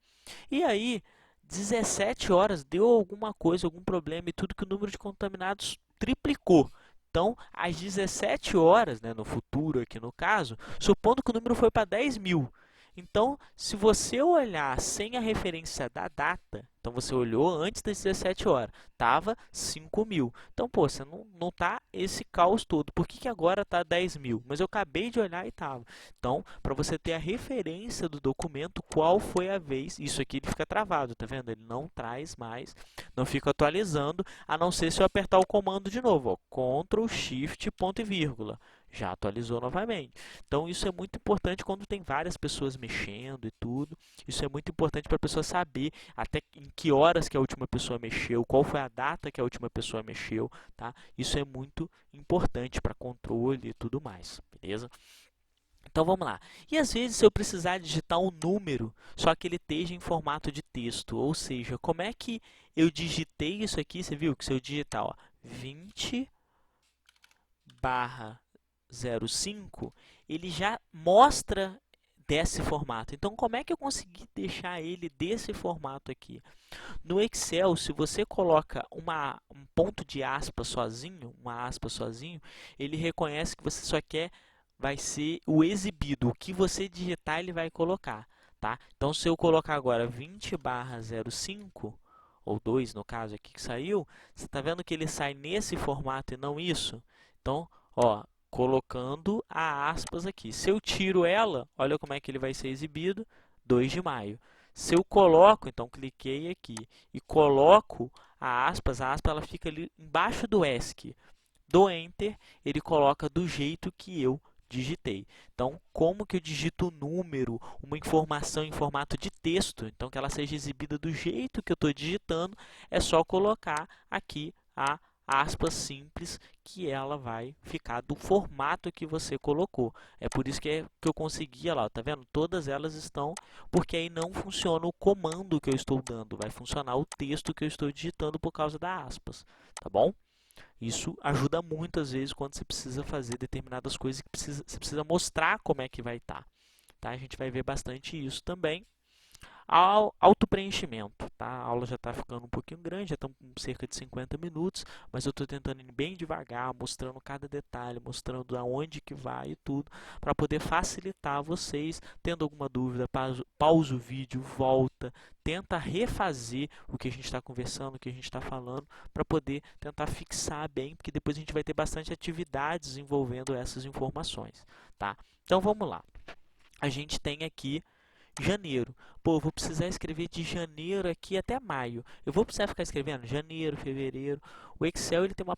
E aí, 17 horas deu alguma coisa, algum problema e tudo que o número de contaminados triplicou. Então, às 17 horas, né, no futuro aqui no caso, supondo que o número foi para 10.000. Então, se você olhar sem a referência da data, então você olhou antes das 17 horas, estava 5.000. Então, pô, você não tá esse caos todo. Por que agora está 10.000? Mas eu acabei de olhar e estava. Então, para você ter a referência do documento, qual foi a vez, isso aqui ele fica travado, tá vendo? Ele não traz mais, não fica atualizando, a não ser se eu apertar o comando de novo, ó, Ctrl, Shift, ponto e vírgula. Já atualizou novamente. Então, isso é muito importante quando tem várias pessoas mexendo e tudo. Isso é muito importante para a pessoa saber até em que horas que a última pessoa mexeu, qual foi a data que a última pessoa mexeu, tá? Isso é muito importante para controle e tudo mais, beleza? Então vamos lá. E às vezes se eu precisar digitar um número, só que ele esteja em formato de texto, ou seja, como é que eu digitei isso aqui? Você viu que se eu digitar, ó, 20/05, ele já mostra desse formato. Então, como é que eu consegui deixar ele desse formato aqui? No Excel, se você coloca um ponto de aspa sozinho, uma aspa sozinho, ele reconhece que você só quer, vai ser o exibido. O que você digitar, ele vai colocar. Tá? Então, se eu colocar agora 20/05, ou 2 no caso aqui que saiu, você está vendo que ele sai nesse formato e não isso? Então, ó, colocando a aspas aqui. Se eu tiro ela, olha como é que ele vai ser exibido, 2 de maio. Se eu coloco, então cliquei aqui e coloco a aspas ela fica ali embaixo do ESC. Do Enter, ele coloca do jeito que eu digitei. Então, como que eu digito um número, uma informação em formato de texto, então que ela seja exibida do jeito que eu estou digitando, é só colocar aqui a aspas simples que ela vai ficar do formato que você colocou. É por isso que eu consegui, lá, tá vendo? Todas elas estão, porque aí não funciona o comando que eu estou dando, vai funcionar o texto que eu estou digitando por causa das aspas, tá bom? Isso ajuda muito às vezes quando você precisa fazer determinadas coisas que você precisa mostrar como é que vai estar. Tá? A gente vai ver bastante isso também. Autopreenchimento, tá? A aula já está ficando um pouquinho grande, já estamos com cerca de 50 minutos, mas eu estou tentando ir bem devagar, mostrando cada detalhe, mostrando aonde que vai e tudo, para poder facilitar vocês. Tendo alguma dúvida, pausa o vídeo, volta, tenta refazer o que a gente está conversando, o que a gente está falando, para poder tentar fixar bem, porque depois a gente vai ter bastante atividades envolvendo essas informações, tá? Então vamos lá. A gente tem aqui janeiro. Pô, eu vou precisar escrever de janeiro aqui até maio. Eu vou precisar ficar escrevendo janeiro, fevereiro. O Excel ele tem uma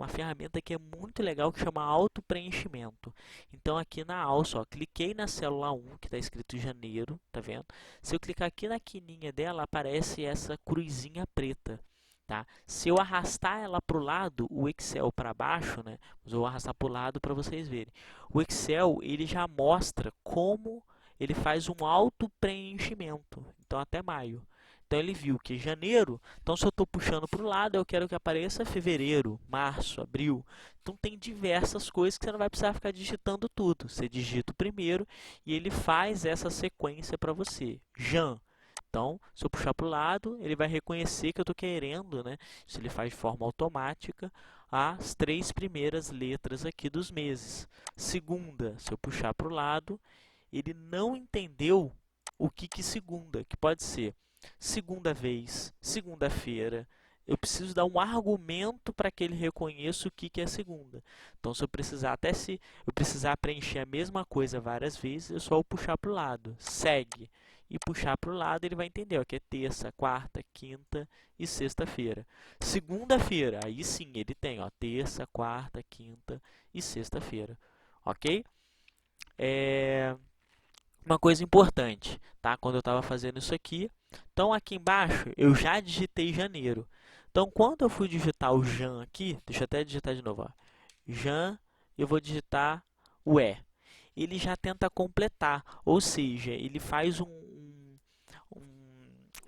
ferramenta que é muito legal que chama autopreenchimento. Então aqui na alça, ó, cliquei na célula 1 que está escrito janeiro, tá vendo? Se eu clicar aqui na quininha dela, aparece essa cruzinha preta. Tá? Se eu arrastar ela para o lado, o Excel para baixo, né? Mas eu vou arrastar para o lado para vocês verem. O Excel ele já mostra como ele faz um auto-preenchimento, então até maio. Então ele viu que janeiro, então se eu estou puxando para o lado, eu quero que apareça fevereiro, março, abril. Então tem diversas coisas que você não vai precisar ficar digitando tudo. Você digita o primeiro e ele faz essa sequência para você. Jan. Então, se eu puxar para o lado, ele vai reconhecer que eu estou querendo, né? Isso ele faz de forma automática, as 3 primeiras letras aqui dos meses. Segunda, se eu puxar para o lado, ele não entendeu o que segunda, que pode ser segunda vez, segunda-feira. Eu preciso dar um argumento para que ele reconheça o que é segunda. Então, se eu precisar, até se eu precisar preencher a mesma coisa várias vezes, é só eu puxar para o lado. Segue. e puxar para o lado, ele vai entender, ó, que é terça, quarta, quinta e sexta-feira. Segunda-feira, aí sim, ele tem, ó, terça, quarta, quinta e sexta-feira, ok? Uma coisa importante, tá? Quando eu estava fazendo isso aqui, então aqui embaixo eu já digitei janeiro. Então, quando eu fui digitar o Jan aqui, deixa eu até digitar de novo, ó, Jan, eu vou digitar o E. Ele já tenta completar, ou seja, ele faz um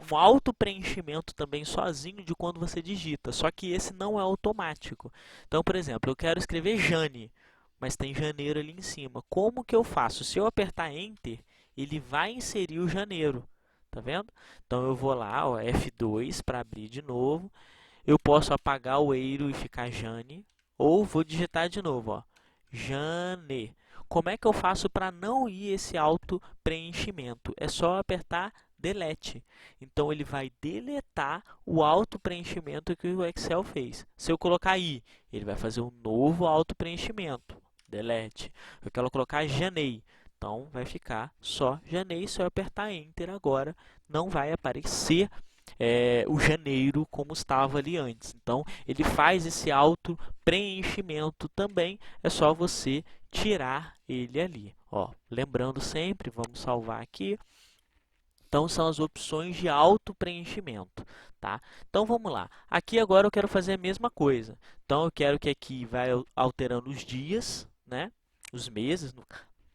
auto-preenchimento também sozinho de quando você digita, só que esse não é automático. Então, por exemplo, eu quero escrever Jane, mas tem janeiro ali em cima. Como que eu faço? Se eu apertar Enter, ele vai inserir o janeiro, tá vendo? Então, eu vou lá, ó, F2 para abrir de novo. Eu posso apagar o eiro e ficar Jane, ou vou digitar de novo, ó, Jane. Como é que eu faço para não ir esse auto preenchimento? É só apertar Delete. Então ele vai deletar o auto preenchimento que o Excel fez. Se eu colocar I, ele vai fazer um novo auto preenchimento. Delete. Eu quero colocar Janei. Então vai ficar só Janei. Se eu apertar Enter agora, não vai aparecer o janeiro como estava ali antes. Então, ele faz esse auto preenchimento também, é só você tirar ele ali. Ó, lembrando sempre, vamos salvar aqui. Então, são as opções de auto preenchimento, tá? Então, vamos lá. Aqui agora eu quero fazer a mesma coisa. Então, eu quero que aqui vai alterando os dias, né? Os meses,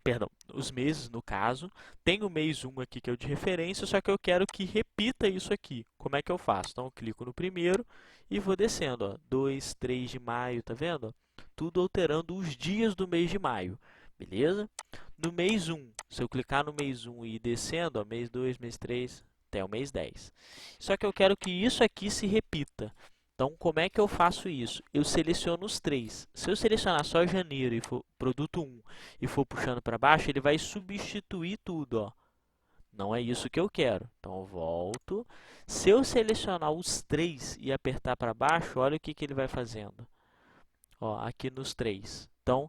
perdão, os meses no caso. Tem o mês 1 aqui que é o de referência, só que eu quero que repita isso aqui. Como é que eu faço? Então, eu clico no primeiro e vou descendo, ó, 2, 3 de maio, tá vendo? Tudo alterando os dias do mês de maio, beleza? No mês 1, se eu clicar no mês 1 e ir descendo, ó, mês 2, mês 3, até o mês 10. Só que eu quero que isso aqui se repita. Então, como é que eu faço isso? Eu seleciono os três. Se eu selecionar só janeiro e for produto 1 e for puxando para baixo, ele vai substituir tudo, ó. Não é isso que eu quero. Então, eu volto. Se eu selecionar os três e apertar para baixo, olha o que ele vai fazendo. Ó, aqui nos três. Então,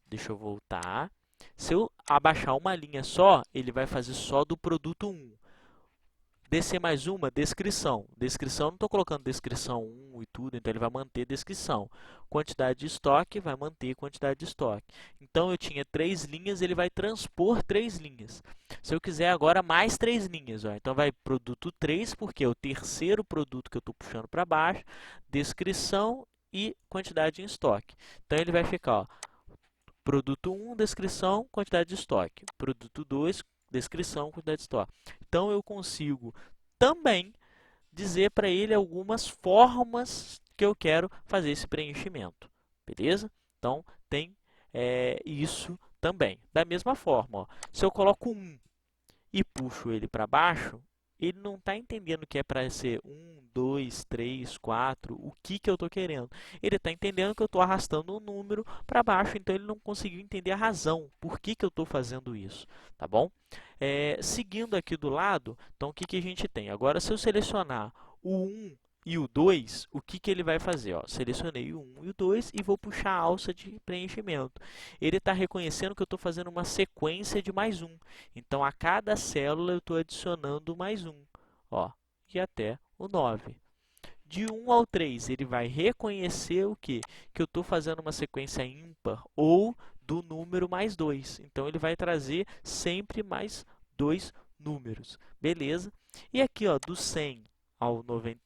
deixa eu voltar. Se eu abaixar uma linha só, ele vai fazer só do produto 1. Descer mais uma, descrição. Descrição, não estou colocando descrição 1 e tudo, então ele vai manter descrição. Quantidade de estoque, vai manter quantidade de estoque. Então, eu tinha 3 linhas, ele vai transpor 3 linhas. Se eu quiser agora mais 3 linhas, ó, então vai produto 3, porque é o terceiro produto que eu estou puxando para baixo, descrição e quantidade em estoque. Então, ele vai ficar, ó, produto 1, descrição, quantidade de estoque. Produto 2, descrição, quantidade de estoque. Então, eu consigo também dizer para ele algumas formas que eu quero fazer esse preenchimento. Beleza? Então, tem isso também. Da mesma forma, ó, se eu coloco 1 e puxo ele para baixo, ele não está entendendo que é para ser 1, 2, 3, 4, o que eu estou querendo. Ele está entendendo que eu estou arrastando um número para baixo, então ele não conseguiu entender a razão, por que eu estou fazendo isso, tá bom? Seguindo aqui do lado, então o que a gente tem? Agora, se eu selecionar o 1 e o 2, o que ele vai fazer? Ó, selecionei o 1 e o 2 e vou puxar a alça de preenchimento. Ele está reconhecendo que eu estou fazendo uma sequência de mais um. Então, a cada célula eu estou adicionando mais um. Ó, e até o 9. De 1 ao 3, ele vai reconhecer o quê? Que eu estou fazendo uma sequência ímpar ou do número mais 2. Então, ele vai trazer sempre mais 2 números. Beleza? E aqui, ó, do 100 ao 90,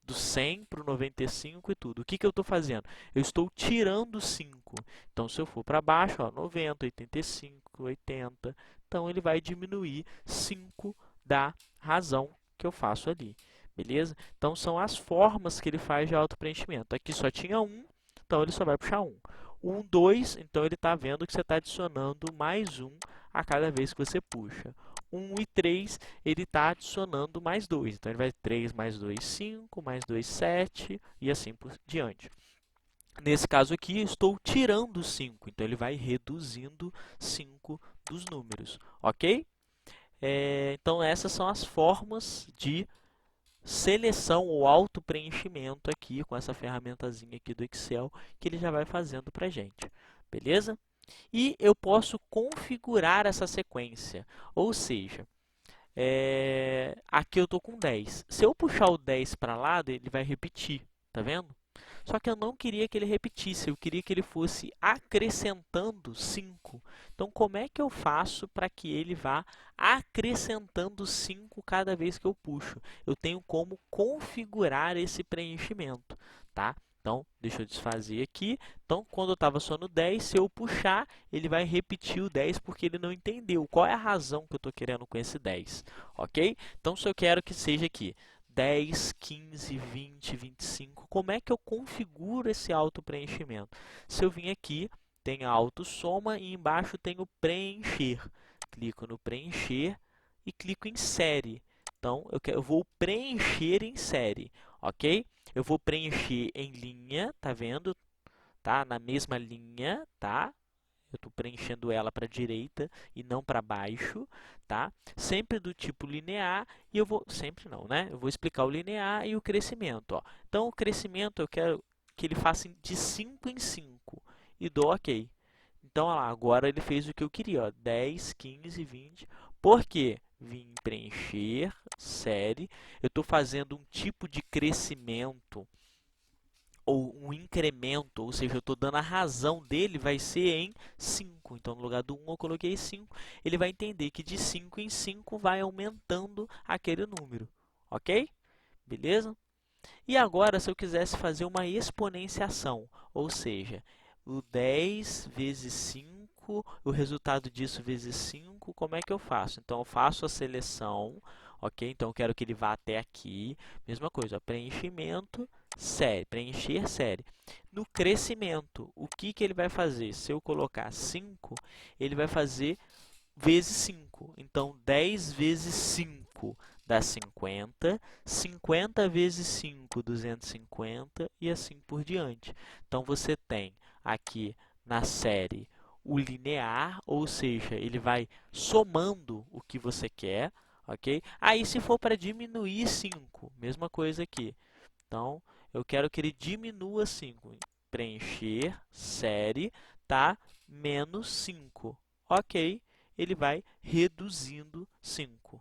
do 100 para o 95 e tudo. O que eu estou fazendo? Eu estou tirando 5. Então, se eu for para baixo, ó, 90, 85, 80, então ele vai diminuir 5 da razão que eu faço ali. Beleza? Então, são as formas que ele faz de auto-preenchimento. Aqui só tinha 1, então ele só vai puxar 1. 1, 2, então ele está vendo que você está adicionando mais 1 a cada vez que você puxa. 1 e 3, ele está adicionando mais 2. Então, ele vai 3 mais 2, 5, mais 2, 7 e assim por diante. Nesse caso aqui, eu estou tirando 5. Então, ele vai reduzindo 5 dos números. Ok? Então, essas são as formas de seleção ou auto-preenchimento aqui com essa ferramentazinha aqui do Excel que ele já vai fazendo para a gente. Beleza? E eu posso configurar essa sequência, ou seja, aqui eu estou com 10. Se eu puxar o 10 para lá, ele vai repetir, tá vendo? Só que eu não queria que ele repetisse, eu queria que ele fosse acrescentando 5. Então, como é que eu faço para que ele vá acrescentando 5 cada vez que eu puxo? Eu tenho como configurar esse preenchimento, tá? Então, deixa eu desfazer aqui. Então, quando eu estava só no 10, se eu puxar, ele vai repetir o 10 porque ele não entendeu qual é a razão que eu estou querendo com esse 10, ok? Então, se eu quero que seja aqui 10, 15, 20, 25, como é que eu configuro esse auto-preenchimento? Se eu vim aqui, tem a auto-soma e embaixo tem o preencher. Clico no preencher e clico em série. Então, eu vou preencher em série, ok? Eu vou preencher em linha, tá vendo? Tá? Na mesma linha, tá? Eu estou preenchendo ela para a direita e não para baixo, tá? Sempre do tipo linear e eu vou... Sempre não, né? Eu vou explicar o linear e o crescimento, ó. Então, o crescimento eu quero que ele faça de 5 em 5 e dou OK. Então, olha lá, agora ele fez o que eu queria, ó, 10, 15, 20. Por quê? Vim preencher, série. Eu estou fazendo um tipo de crescimento ou um incremento, ou seja, eu estou dando a razão dele, vai ser em 5. Então, no lugar do 1, eu coloquei 5. Ele vai entender que de 5 em 5 vai aumentando aquele número. Ok? Beleza? E agora, se eu quisesse fazer uma exponenciação, ou seja, o 10 vezes 5, o resultado disso vezes 5, como é que eu faço? Então, eu faço a seleção, ok? Então, eu quero que ele vá até aqui. Mesma coisa, preenchimento, série, preencher série. No crescimento, o que ele vai fazer? Se eu colocar 5, ele vai fazer vezes 5. Então, 10 vezes 5 dá 50, 50 vezes 5, 250 e assim por diante. Então, você tem aqui na série o linear, ou seja, ele vai somando o que você quer, ok? Aí, se for para diminuir 5, mesma coisa aqui. Então, eu quero que ele diminua 5. Preencher, série, tá? Menos 5. Ok, ele vai reduzindo 5.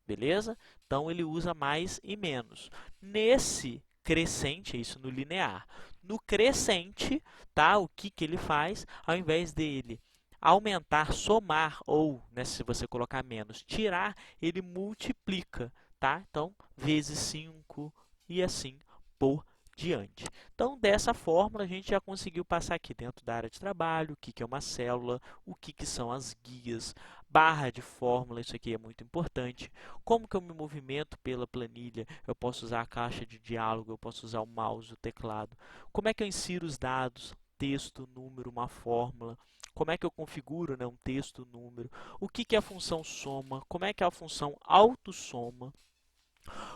Beleza? Então, ele usa mais e menos. Nesse crescente, é isso no linear. No crescente, tá? O que ele faz? Ao invés dele aumentar, somar, ou, né, se você colocar menos, tirar, ele multiplica, tá? Então, vezes 5 e assim por diante. Então, dessa forma, a gente já conseguiu passar aqui dentro da área de trabalho, o que é uma célula, o que são as guias, barra de fórmula, isso aqui é muito importante. Como que eu me movimento pela planilha? Eu posso usar a caixa de diálogo, eu posso usar o mouse, o teclado. Como é que eu insiro os dados? Texto, número, uma fórmula. Como é que eu configuro, né, um texto, número? O que é a função soma? Como é que é a função autossoma?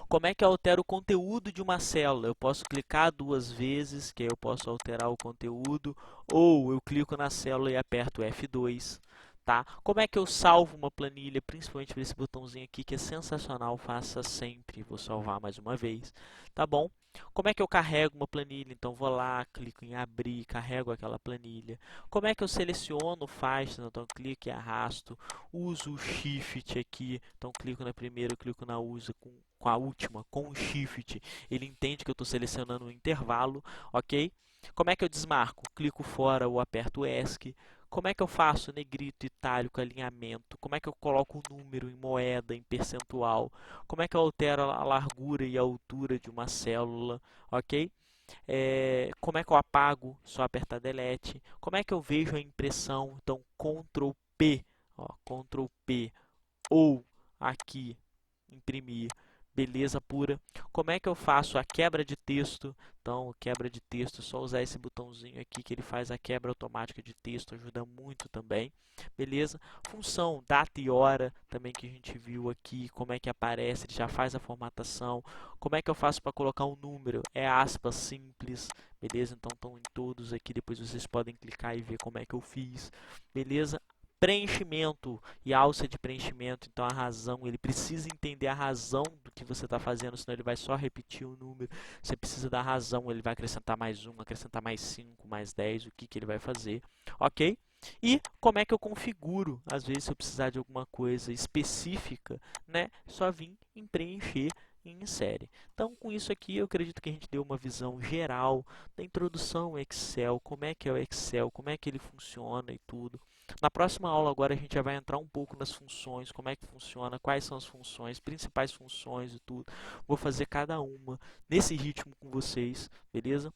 Como é que eu altero o conteúdo de uma célula? Eu posso clicar 2 vezes, que aí eu posso alterar o conteúdo, ou eu clico na célula e aperto F2. Tá? Como é que eu salvo uma planilha, principalmente por esse botãozinho aqui, que é sensacional, faça sempre. Vou salvar mais uma vez, tá bom? Como é que eu carrego uma planilha? Então, vou lá, clico em abrir, carrego aquela planilha. Como é que eu seleciono faixas? Então, clico e arrasto. Uso o Shift aqui. Então, clico na primeira, clico na usa com a última, com o Shift. Ele entende que eu estou selecionando um intervalo, ok? Como é que eu desmarco? Clico fora ou aperto ESC. Como é que eu faço negrito, itálico, alinhamento? Como é que eu coloco o número em moeda, em percentual? Como é que eu altero a largura e a altura de uma célula? Ok? Como é que eu apago? Só apertar Delete. Como é que eu vejo a impressão? Então, Ctrl P, ó, Ctrl P, ou aqui, imprimir. Beleza pura. Como é que eu faço a quebra de texto? Então, quebra de texto, só usar esse botãozinho aqui que ele faz a quebra automática de texto, ajuda muito também. Beleza? Função data e hora, também que a gente viu aqui, como é que aparece, ele já faz a formatação. Como é que eu faço para colocar um número? É aspas simples, beleza? Então, estão em todos aqui, depois vocês podem clicar e ver como é que eu fiz. Beleza? Preenchimento e alça de preenchimento, então a razão, ele precisa entender a razão do que você está fazendo, senão ele vai só repetir o número. Você precisa da razão, ele vai acrescentar mais 1, acrescentar mais 5, mais 10, o que ele vai fazer, ok? E como é que eu configuro, às vezes se eu precisar de alguma coisa específica, né, só vim em preencher e insere. Então, com isso aqui, eu acredito que a gente deu uma visão geral da introdução ao Excel, como é que é o Excel, como é que ele funciona e tudo. Na próxima aula agora a gente já vai entrar um pouco nas funções, como é que funciona, quais são as funções, principais funções e tudo. Vou fazer cada uma nesse ritmo com vocês, beleza?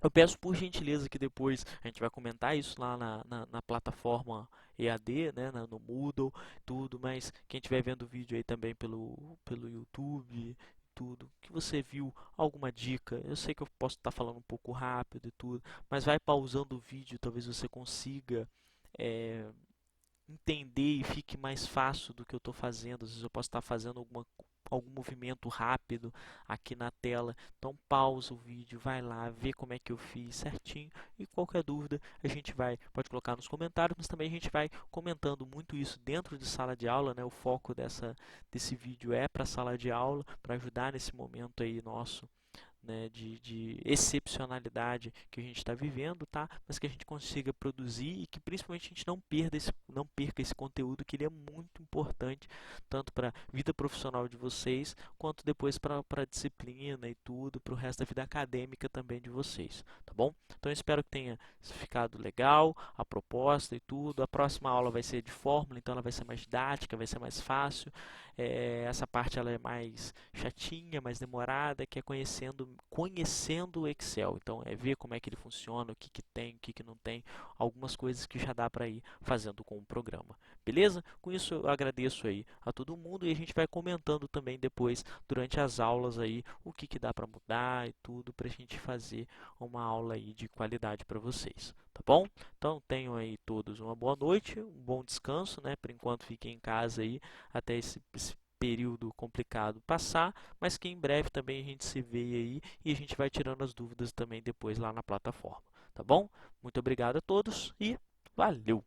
Eu peço por gentileza que depois a gente vai comentar isso lá na plataforma EAD, né, no Moodle, tudo, mas quem estiver vendo o vídeo aí também pelo YouTube, tudo, que você viu alguma dica, eu sei que eu posso estar falando um pouco rápido e tudo, mas vai pausando o vídeo, talvez você consiga eh, entender e fique mais fácil do que eu estou fazendo. Às vezes eu posso estar fazendo algum movimento rápido aqui na tela. Então pausa o vídeo, vai lá, vê como é que eu fiz certinho e qualquer dúvida a gente pode colocar nos comentários, mas também a gente vai comentando muito isso dentro de sala de aula, né? O foco desse vídeo é para a sala de aula, para ajudar nesse momento aí nosso, né, de excepcionalidade que a gente está vivendo, tá? Mas que a gente consiga produzir e que principalmente a gente não perca esse conteúdo, que ele é muito importante tanto para a vida profissional de vocês quanto depois para a disciplina e tudo, para o resto da vida acadêmica também de vocês, tá bom? Então eu espero que tenha ficado legal a proposta e tudo. A próxima aula vai ser de fórmula, então ela vai ser mais didática, vai ser mais fácil. Essa parte ela é mais chatinha, mais demorada, que é conhecendo o Excel. Então é ver como é que ele funciona, o que, que tem, o que, que não tem, algumas coisas que já dá para ir fazendo com o programa. Beleza? Com isso eu agradeço aí a todo mundo e a gente vai comentando também depois, durante as aulas aí, o que, que dá para mudar e tudo, para a gente fazer uma aula aí de qualidade para vocês. Tá bom? Então tenham aí todos uma boa noite, um bom descanso, né? Por enquanto fiquem em casa aí até esse período complicado passar, mas que em breve também a gente se vê aí e a gente vai tirando as dúvidas também depois lá na plataforma, tá bom? Muito obrigado a todos e valeu!